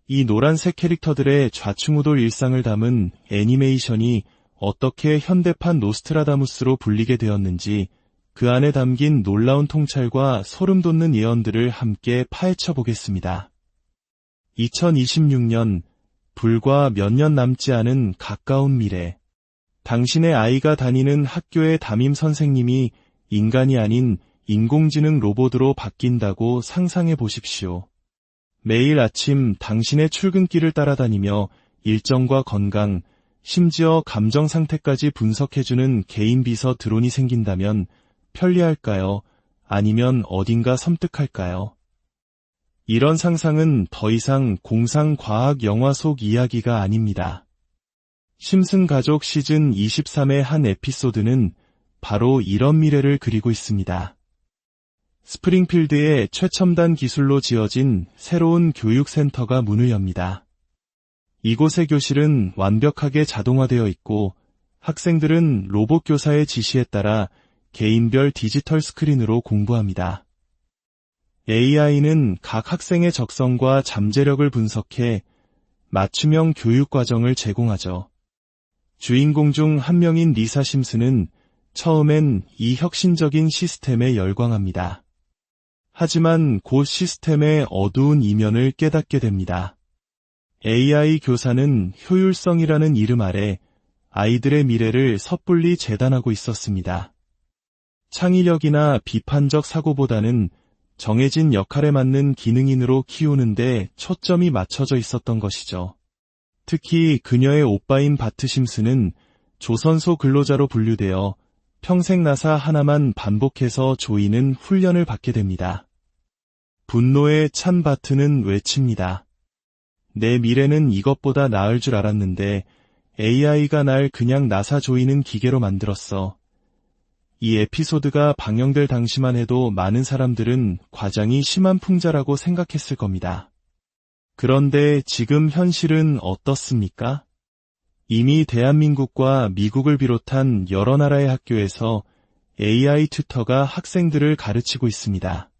이 노란색 캐릭터들의 좌충우돌 일상을 담은 애니메이션이 어떻게 현대판 노스트라다무스로 불리게 되었는지 그 안에 담긴 놀라운 통찰과 소름 돋는 예언들을 함께 파헤쳐 보겠습니다. 2026년, 불과 몇 년 남지 않은 가까운 미래. 당신의 아이가 다니는 학교의 담임 선생님이 인간이 아닌 인공지능 로봇으로 바뀐다고 상상해 보십시오. 매일 아침 당신의 출근길을 따라다니며 일정과 건강, 심지어 감정 상태까지 분석해주는 개인 비서 드론이 생긴다면 편리할까요? 아니면 어딘가 섬뜩할까요? 이런 상상은 더 이상 공상과학 영화 속 이야기가 아닙니다. 심슨 가족 시즌 23의 한 에피소드는 바로 이런 미래를 그리고 있습니다. 스프링필드의 최첨단 기술로 지어진 새로운 교육센터가 문을 엽니다. 이곳의 교실은 완벽하게 자동화되어 있고 학생들은 로봇 교사의 지시에 따라 개인별 디지털 스크린으로 공부합니다. AI는 각 학생의 적성과 잠재력을 분석해 맞춤형 교육 과정을 제공하죠. 주인공 중 한 명인 리사 심슨은 처음엔 이 혁신적인 시스템에 열광합니다. 하지만 곧 시스템의 어두운 이면을 깨닫게 됩니다. AI 교사는 효율성이라는 이름 아래 아이들의 미래를 섣불리 재단하고 있었습니다. 창의력이나 비판적 사고보다는 정해진 역할에 맞는 기능인으로 키우는데 초점이 맞춰져 있었던 것이죠. 특히 그녀의 오빠인 바트 심슨은 조선소 근로자로 분류되어 평생 나사 하나만 반복해서 조이는 훈련을 받게 됩니다. 분노에 찬 바트는 외칩니다. 내 미래는 이것보다 나을 줄 알았는데 AI가 날 그냥 나사 조이는 기계로 만들었어. 이 에피소드가 방영될 당시만 해도 많은 사람들은 과장이 심한 풍자라고 생각했을 겁니다. 그런데 지금 현실은 어떻습니까? 이미 대한민국과 미국을 비롯한 여러 나라의 학교에서 AI 튜터가 학생들을 가르치고 있습니다.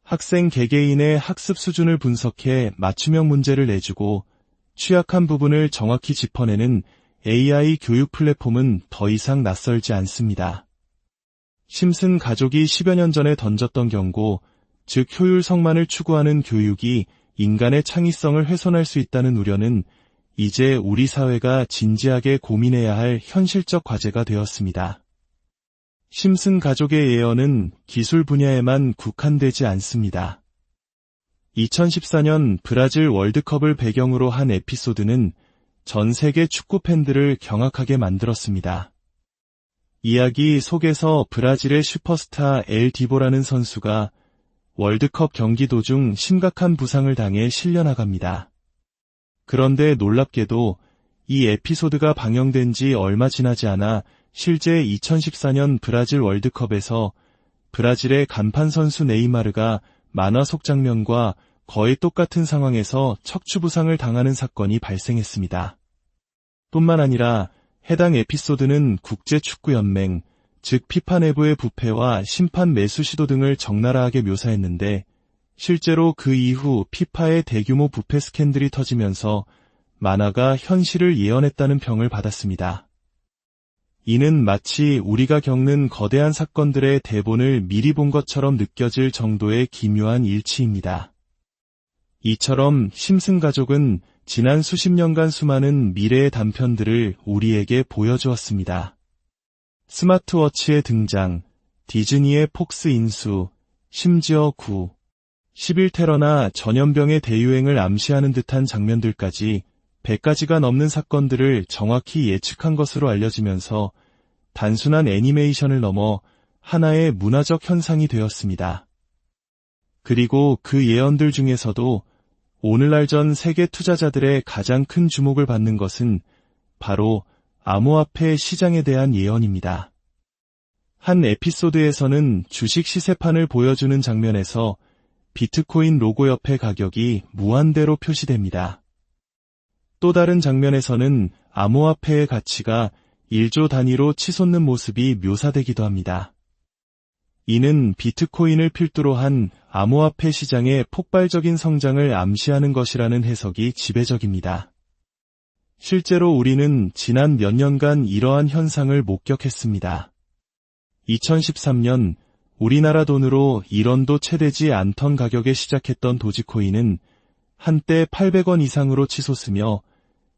학생 개개인의 학습 수준을 분석해 맞춤형 문제를 내주고 취약한 부분을 정확히 짚어내는 AI 교육 플랫폼은 더 이상 낯설지 않습니다. 심슨 가족이 10여 년 전에 던졌던 경고, 즉 효율성만을 추구하는 교육이 인간의 창의성을 훼손할 수 있다는 우려는 이제 우리 사회가 진지하게 고민해야 할 현실적 과제가 되었습니다. 심슨 가족의 예언은 기술 분야에만 국한되지 않습니다. 2014년 브라질 월드컵을 배경으로 한 에피소드는 전 세계 축구 팬들을 경악하게 만들었습니다. 이야기 속에서 브라질의 슈퍼스타 엘 디보라는 선수가 월드컵 경기 도중 심각한 부상을 당해 실려나갑니다. 그런데 놀랍게도 이 에피소드가 방영된 지 얼마 지나지 않아 실제 2014년 브라질 월드컵에서 브라질의 간판 선수 네이마르가 만화 속 장면과 거의 똑같은 상황에서 척추 부상을 당하는 사건이 발생했습니다. 뿐만 아니라 해당 에피소드는 국제축구연맹, 즉 피파 내부의 부패와 심판 매수 시도 등을 적나라하게 묘사했는데 실제로 그 이후 피파의 대규모 부패 스캔들이 터지면서 만화가 현실을 예언했다는 평을 받았습니다. 이는 마치 우리가 겪는 거대한 사건들의 대본을 미리 본 것처럼 느껴질 정도의 기묘한 일치입니다. 이처럼 심슨 가족은 지난 수십 년간 수많은 미래의 단편들을 우리에게 보여주었습니다. 스마트워치의 등장, 디즈니의 폭스 인수, 심지어 9.11 테러나 전염병의 대유행을 암시하는 듯한 장면들까지 100가지가 넘는 사건들을 정확히 예측한 것으로 알려지면서 단순한 애니메이션을 넘어 하나의 문화적 현상이 되었습니다. 그리고 그 예언들 중에서도 오늘날 전 세계 투자자들의 가장 큰 주목을 받는 것은 바로 암호화폐 시장에 대한 예언입니다. 한 에피소드에서는 주식 시세판을 보여주는 장면에서 비트코인 로고 옆에 가격이 무한대로 표시됩니다. 또 다른 장면에서는 암호화폐의 가치가 1조 단위로 치솟는 모습이 묘사되기도 합니다. 이는 비트코인을 필두로 한 암호화폐 시장의 폭발적인 성장을 암시하는 것이라는 해석이 지배적입니다. 실제로 우리는 지난 몇 년간 이러한 현상을 목격했습니다. 2013년 우리나라 돈으로 1원도 채 되지 않던 가격에 시작했던 도지코인은 한때 800원 이상으로 치솟으며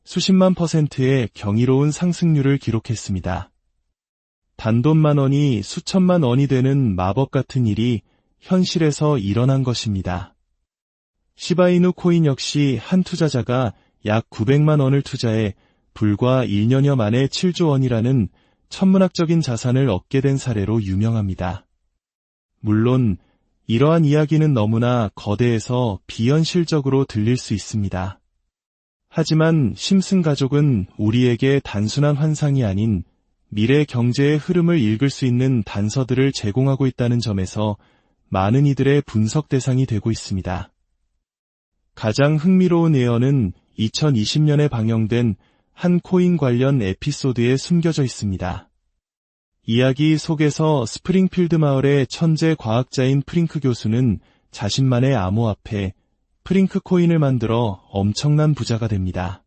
수십만 %의 경이로운 상승률을 기록했습니다. 단돈 만 원이 수천만 원이 되는 마법 같은 일이 현실에서 일어난 것입니다. 시바이누 코인 역시 한 투자자가 약 900만 원을 투자해 불과 1년여 만에 7조 원이라는 천문학적인 자산을 얻게 된 사례로 유명합니다. 물론 이러한 이야기는 너무나 거대해서 비현실적으로 들릴 수 있습니다. 하지만 심슨 가족은 우리에게 단순한 환상이 아닌 미래 경제의 흐름을 읽을 수 있는 단서들을 제공하고 있다는 점에서 많은 이들의 분석 대상이 되고 있습니다. 가장 흥미로운 예언은 2020년에 방영된 한 코인 관련 에피소드에 숨겨져 있습니다. 이야기 속에서 스프링필드 마을의 천재 과학자인 프링크 교수는 자신만의 암호화폐, 프링크 코인을 만들어 엄청난 부자가 됩니다.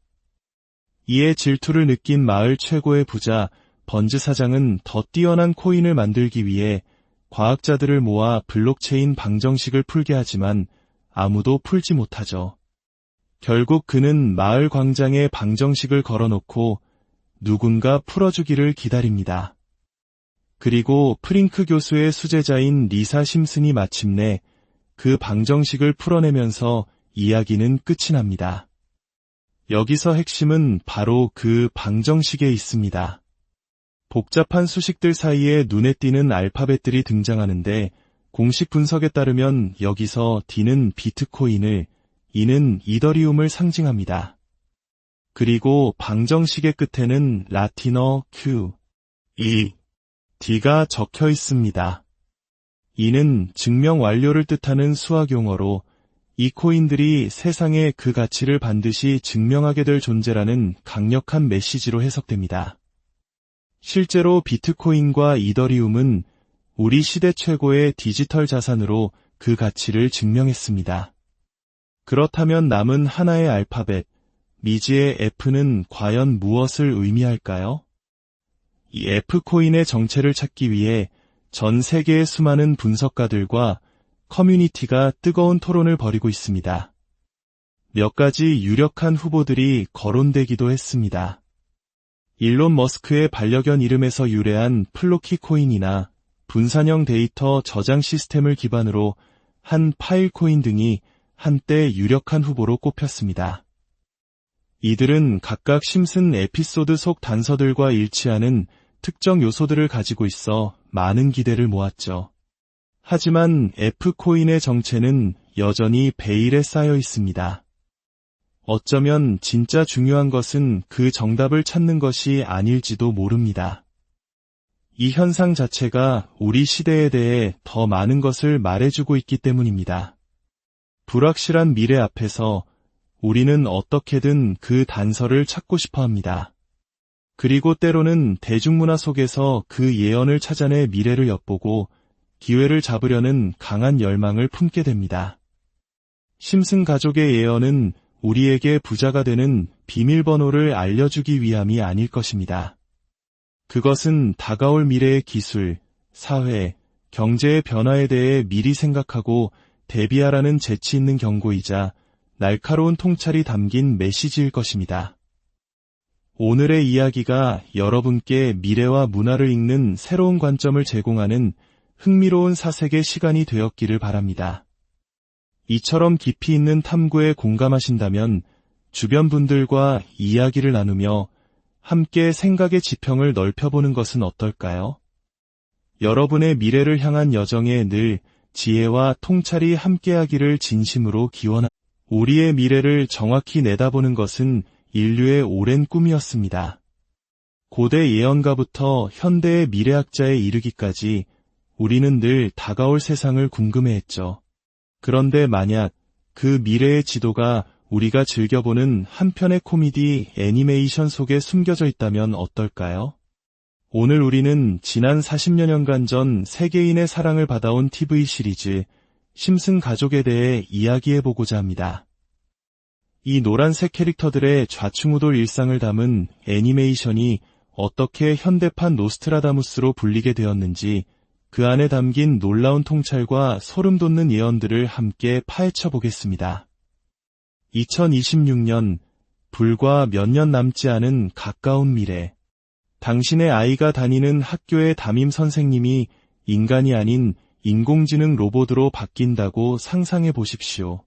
이에 질투를 느낀 마을 최고의 부자 번즈 사장은 더 뛰어난 코인을 만들기 위해 과학자들을 모아 블록체인 방정식을 풀게 하지만 아무도 풀지 못하죠. 결국 그는 마을 광장에 방정식을 걸어놓고 누군가 풀어주기를 기다립니다. 그리고 프링크 교수의 수제자인 리사 심슨이 마침내 그 방정식을 풀어내면서 이야기는 끝이 납니다. 여기서 핵심은 바로 그 방정식에 있습니다. 복잡한 수식들 사이에 눈에 띄는 알파벳들이 등장하는데 공식 분석에 따르면 여기서 D는 비트코인을, E는 이더리움을 상징합니다. 그리고 방정식의 끝에는 라틴어 Q, E, D가 적혀 있습니다. 이는 증명 완료를 뜻하는 수학 용어로 이 코인들이 세상에 그 가치를 반드시 증명하게 될 존재라는 강력한 메시지로 해석됩니다. 실제로 비트코인과 이더리움은 우리 시대 최고의 디지털 자산으로 그 가치를 증명했습니다. 그렇다면 남은 하나의 알파벳, 미지의 F는 과연 무엇을 의미할까요? 이 F코인의 정체를 찾기 위해 전 세계의 수많은 분석가들과 커뮤니티가 뜨거운 토론을 벌이고 있습니다. 몇 가지 유력한 후보들이 거론되기도 했습니다. 일론 머스크의 반려견 이름에서 유래한 플로키 코인이나 분산형 데이터 저장 시스템을 기반으로 한 파일 코인 등이 한때 유력한 후보로 꼽혔습니다. 이들은 각각 심슨 에피소드 속 단서들과 일치하는 특정 요소들을 가지고 있어 많은 기대를 모았죠. 하지만 F코인의 정체는 여전히 베일에 쌓여 있습니다. 어쩌면 진짜 중요한 것은 그 정답을 찾는 것이 아닐지도 모릅니다. 이 현상 자체가 우리 시대에 대해 더 많은 것을 말해주고 있기 때문입니다. 불확실한 미래 앞에서 우리는 어떻게든 그 단서를 찾고 싶어 합니다. 그리고 때로는 대중문화 속에서 그 예언을 찾아내 미래를 엿보고 기회를 잡으려는 강한 열망을 품게 됩니다. 심슨 가족의 예언은 우리에게 부자가 되는 비밀번호를 알려주기 위함이 아닐 것입니다. 그것은 다가올 미래의 기술, 사회, 경제의 변화에 대해 미리 생각하고 대비하라는 재치 있는 경고이자 날카로운 통찰이 담긴 메시지일 것입니다. 오늘의 이야기가 여러분께 미래와 문화를 읽는 새로운 관점을 제공하는 흥미로운 사색의 시간이 되었기를 바랍니다. 이처럼 깊이 있는 탐구에 공감하신다면 주변 분들과 이야기를 나누며 함께 생각의 지평을 넓혀보는 것은 어떨까요? 여러분의 미래를 향한 여정에 늘 지혜와 통찰이 함께하기를 진심으로 기원합니다. 우리의 미래를 정확히 내다보는 것은 인류의 오랜 꿈이었습니다. 고대 예언가부터 현대의 미래학자에 이르기까지 우리는 늘 다가올 세상을 궁금해했죠. 그런데 만약 그 미래의 지도가 우리가 즐겨보는 한편의 코미디 애니메이션 속에 숨겨져 있다면 어떨까요? 오늘 우리는 지난 40여 년간 전 세계인의 사랑을 받아온 TV 시리즈 심슨 가족에 대해 이야기해보고자 합니다. 이 노란색 캐릭터들의 좌충우돌 일상을 담은 애니메이션이 어떻게 현대판 노스트라다무스로 불리게 되었는지 그 안에 담긴 놀라운 통찰과 소름 돋는 예언들을 함께 파헤쳐 보겠습니다. 2026년, 불과 몇 년 남지 않은 가까운 미래. 당신의 아이가 다니는 학교의 담임 선생님이 인간이 아닌 인공지능 로봇으로 바뀐다고 상상해 보십시오.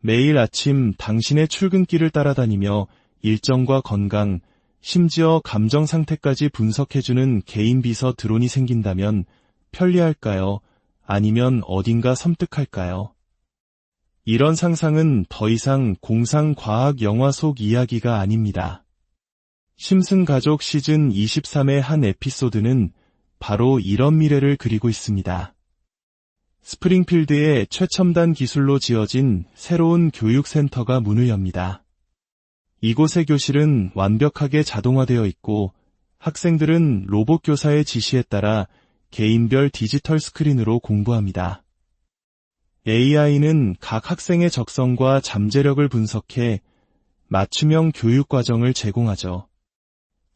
매일 아침 당신의 출근길을 따라다니며 일정과 건강, 심지어 감정 상태까지 분석해주는 개인 비서 드론이 생긴다면 편리할까요? 아니면 어딘가 섬뜩할까요? 이런 상상은 더 이상 공상과학 영화 속 이야기가 아닙니다. 심슨 가족 시즌 23의 한 에피소드는 바로 이런 미래를 그리고 있습니다. 스프링필드의 최첨단 기술로 지어진 새로운 교육센터가 문을 엽니다. 이곳의 교실은 완벽하게 자동화되어 있고 학생들은 로봇 교사의 지시에 따라 개인별 디지털 스크린으로 공부합니다. AI는 각 학생의 적성과 잠재력을 분석해 맞춤형 교육 과정을 제공하죠.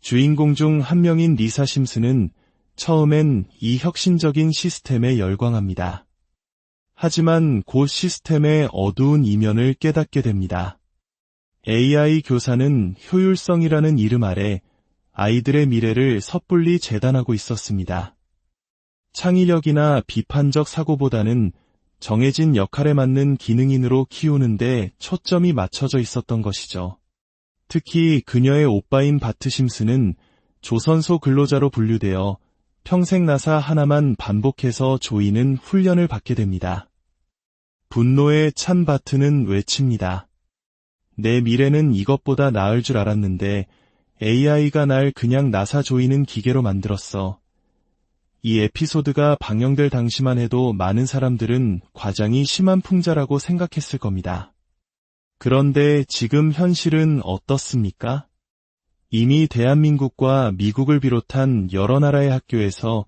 주인공 중 한 명인 리사 심슨은 처음엔 이 혁신적인 시스템에 열광합니다. 하지만 곧 시스템의 어두운 이면을 깨닫게 됩니다. AI 교사는 효율성이라는 이름 아래 아이들의 미래를 섣불리 재단하고 있었습니다. 창의력이나 비판적 사고보다는 정해진 역할에 맞는 기능인으로 키우는데 초점이 맞춰져 있었던 것이죠. 특히 그녀의 오빠인 바트 심슨은 조선소 근로자로 분류되어 평생 나사 하나만 반복해서 조이는 훈련을 받게 됩니다. 분노에 찬 바트는 외칩니다. 내 미래는 이것보다 나을 줄 알았는데 AI가 날 그냥 나사 조이는 기계로 만들었어. 이 에피소드가 방영될 당시만 해도 많은 사람들은 과장이 심한 풍자라고 생각했을 겁니다. 그런데 지금 현실은 어떻습니까? 이미 대한민국과 미국을 비롯한 여러 나라의 학교에서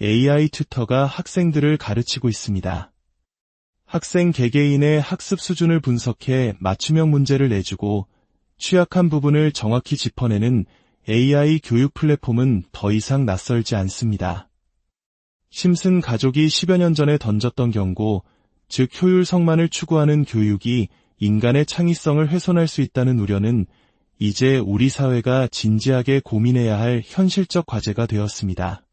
AI 튜터가 학생들을 가르치고 있습니다. 학생 개개인의 학습 수준을 분석해 맞춤형 문제를 내주고 취약한 부분을 정확히 짚어내는 AI 교육 플랫폼은 더 이상 낯설지 않습니다. 심슨 가족이 10여 년 전에 던졌던 경고, 즉 효율성만을 추구하는 교육이 인간의 창의성을 훼손할 수 있다는 우려는 이제 우리 사회가 진지하게 고민해야 할 현실적 과제가 되었습니다.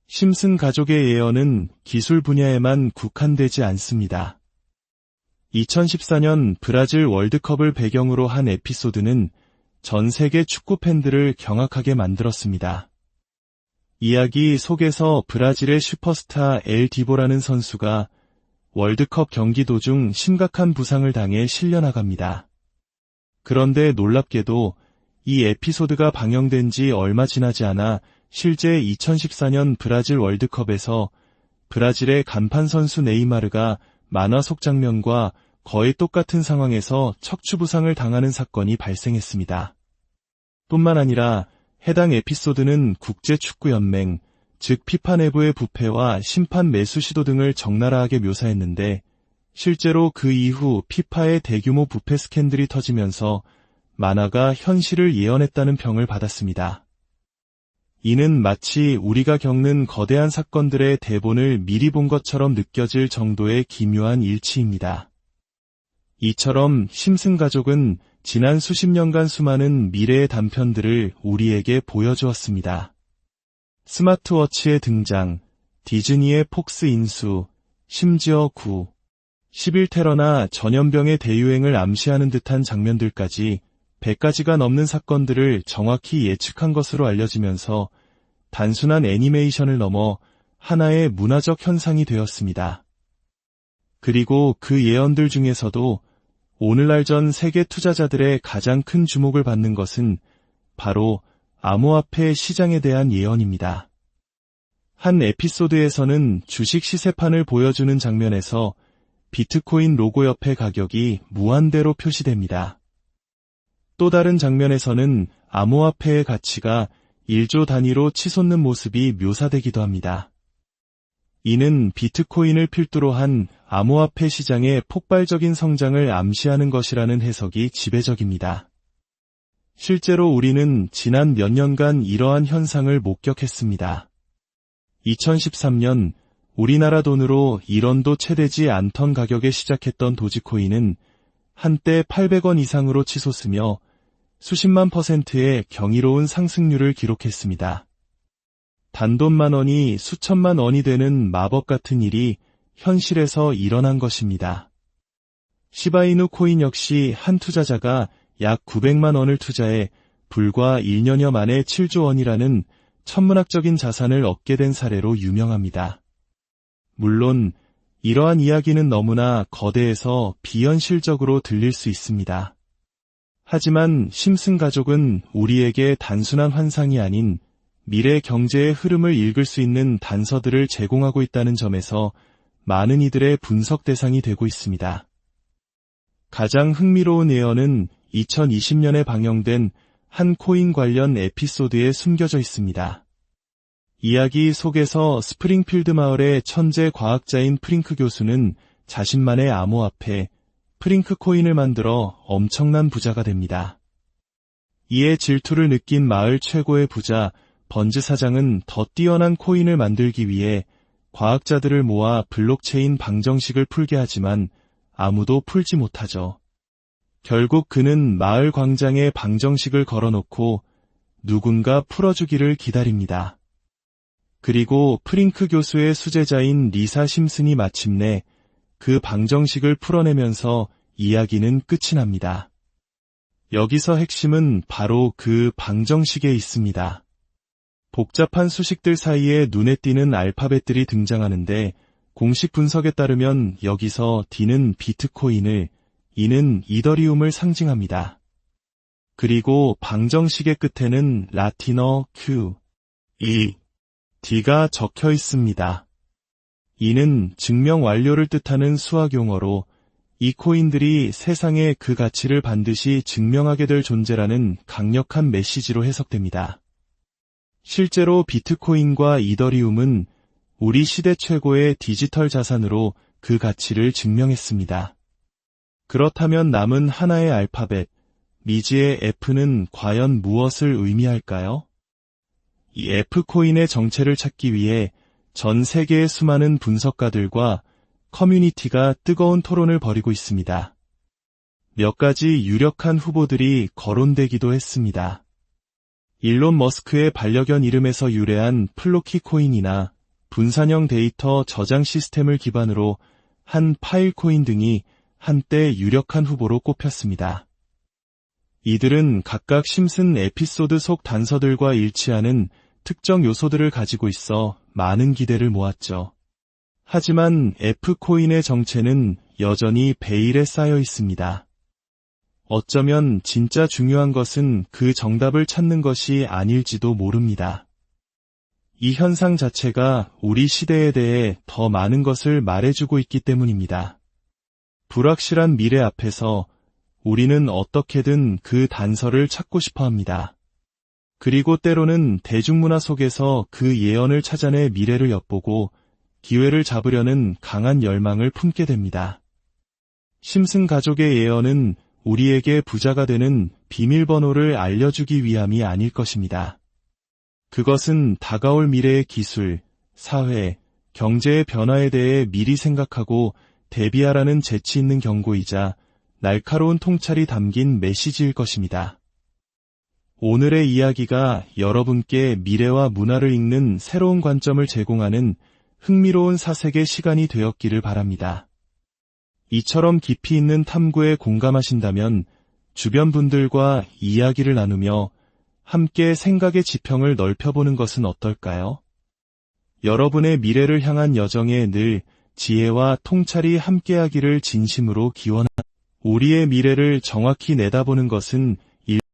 심슨 가족의 예언은 기술 분야에만 국한되지 않습니다. 2014년 브라질 월드컵을 배경으로 한 에피소드는 전 세계 축구 팬들을 경악하게 만들었습니다. 이야기 속에서 브라질의 슈퍼스타 엘 디보라는 선수가 월드컵 경기 도중 심각한 부상을 당해 실려나갑니다. 그런데 놀랍게도 이 에피소드가 방영된 지 얼마 지나지 않아 실제 2014년 브라질 월드컵에서 브라질의 간판 선수 네이마르가 만화 속 장면과 거의 똑같은 상황에서 척추 부상을 당하는 사건이 발생했습니다. 뿐만 아니라 해당 에피소드는 국제축구연맹, 즉 피파 내부의 부패와 심판 매수 시도 등을 적나라하게 묘사했는데 실제로 그 이후 피파의 대규모 부패 스캔들이 터지면서 만화가 현실을 예언했다는 평을 받았습니다. 이는 마치 우리가 겪는 거대한 사건들의 대본을 미리 본 것처럼 느껴질 정도의 기묘한 일치입니다. 이처럼 심슨 가족은 지난 수십 년간 수많은 미래의 단편들을 우리에게 보여주었습니다. 스마트워치의 등장, 디즈니의 폭스 인수, 심지어 11테러나 전염병의 대유행을 암시하는 듯한 장면들까지 100가지가 넘는 사건들을 정확히 예측한 것으로 알려지면서 단순한 애니메이션을 넘어 하나의 문화적 현상이 되었습니다. 그리고 그 예언들 중에서도 오늘날 전 세계 투자자들의 가장 큰 주목을 받는 것은 바로 암호화폐 시장에 대한 예언입니다. 한 에피소드에서는 주식 시세판을 보여주는 장면에서 비트코인 로고 옆에 가격이 무한대로 표시됩니다. 또 다른 장면에서는 암호화폐의 가치가 1조 단위로 치솟는 모습이 묘사되기도 합니다. 이는 비트코인을 필두로 한 암호화폐 시장의 폭발적인 성장을 암시하는 것이라는 해석이 지배적입니다. 실제로 우리는 지난 몇 년간 이러한 현상을 목격했습니다. 2013년 우리나라 돈으로 1원도 채 되지 않던 가격에 시작했던 도지코인은 한때 800원 이상으로 치솟으며 수십만 %의 경이로운 상승률을 기록했습니다. 단돈만 원이 수천만 원이 되는 마법 같은 일이 현실에서 일어난 것입니다. 시바이누 코인 역시 한 투자자가 약 900만 원을 투자해 불과 1년여 만에 7조 원이라는 천문학적인 자산을 얻게 된 사례로 유명합니다. 물론 이러한 이야기는 너무나 거대해서 비현실적으로 들릴 수 있습니다. 하지만 심슨 가족은 우리에게 단순한 환상이 아닌 미래 경제의 흐름을 읽을 수 있는 단서들을 제공하고 있다는 점에서 많은 이들의 분석 대상이 되고 있습니다. 가장 흥미로운 예언은 2020년에 방영된 한 코인 관련 에피소드에 숨겨져 있습니다. 이야기 속에서 스프링필드 마을의 천재 과학자인 프링크 교수는 자신만의 암호화폐 프링크 코인을 만들어 엄청난 부자가 됩니다. 이에 질투를 느낀 마을 최고의 부자 번즈 사장은 더 뛰어난 코인을 만들기 위해 과학자들을 모아 블록체인 방정식을 풀게 하지만 아무도 풀지 못하죠. 결국 그는 마을 광장에 방정식을 걸어놓고 누군가 풀어주기를 기다립니다. 그리고 프링크 교수의 수제자인 리사 심슨이 마침내 그 방정식을 풀어내면서 이야기는 끝이 납니다. 여기서 핵심은 바로 그 방정식에 있습니다. 복잡한 수식들 사이에 눈에 띄는 알파벳들이 등장하는데 공식 분석에 따르면 여기서 D는 비트코인을, E는 이더리움을 상징합니다. 그리고 방정식의 끝에는 라틴어 Q, E, D가 적혀 있습니다. 이는 증명 완료를 뜻하는 수학 용어로 이 코인들이 세상에 그 가치를 반드시 증명하게 될 존재라는 강력한 메시지로 해석됩니다. 실제로 비트코인과 이더리움은 우리 시대 최고의 디지털 자산으로 그 가치를 증명했습니다. 그렇다면 남은 하나의 알파벳, 미지의 F는 과연 무엇을 의미할까요? 이 F코인의 정체를 찾기 위해 전 세계의 수많은 분석가들과 커뮤니티가 뜨거운 토론을 벌이고 있습니다. 몇 가지 유력한 후보들이 거론되기도 했습니다. 일론 머스크의 반려견 이름에서 유래한 플로키 코인이나 분산형 데이터 저장 시스템을 기반으로 한 파일 코인 등이 한때 유력한 후보로 꼽혔습니다. 이들은 각각 심슨 에피소드 속 단서들과 일치하는 특정 요소들을 가지고 있어 많은 기대를 모았죠. 하지만 F코인의 정체는 여전히 베일에 쌓여 있습니다. 어쩌면 진짜 중요한 것은 그 정답을 찾는 것이 아닐지도 모릅니다. 이 현상 자체가 우리 시대에 대해 더 많은 것을 말해주고 있기 때문입니다. 불확실한 미래 앞에서 우리는 어떻게든 그 단서를 찾고 싶어 합니다. 그리고 때로는 대중문화 속에서 그 예언을 찾아내 미래를 엿보고 기회를 잡으려는 강한 열망을 품게 됩니다. 심슨 가족의 예언은 우리에게 부자가 되는 비밀번호를 알려주기 위함이 아닐 것입니다. 그것은 다가올 미래의 기술, 사회, 경제의 변화에 대해 미리 생각하고 대비하라는 재치 있는 경고이자 날카로운 통찰이 담긴 메시지일 것입니다. 오늘의 이야기가 여러분께 미래와 문화를 읽는 새로운 관점을 제공하는 흥미로운 사색의 시간이 되었기를 바랍니다. 이처럼 깊이 있는 탐구에 공감하신다면 주변 분들과 이야기를 나누며 함께 생각의 지평을 넓혀보는 것은 어떨까요? 여러분의 미래를 향한 여정에 늘 지혜와 통찰이 함께하기를 진심으로 기원합니다. 우리의 미래를 정확히 내다보는 것은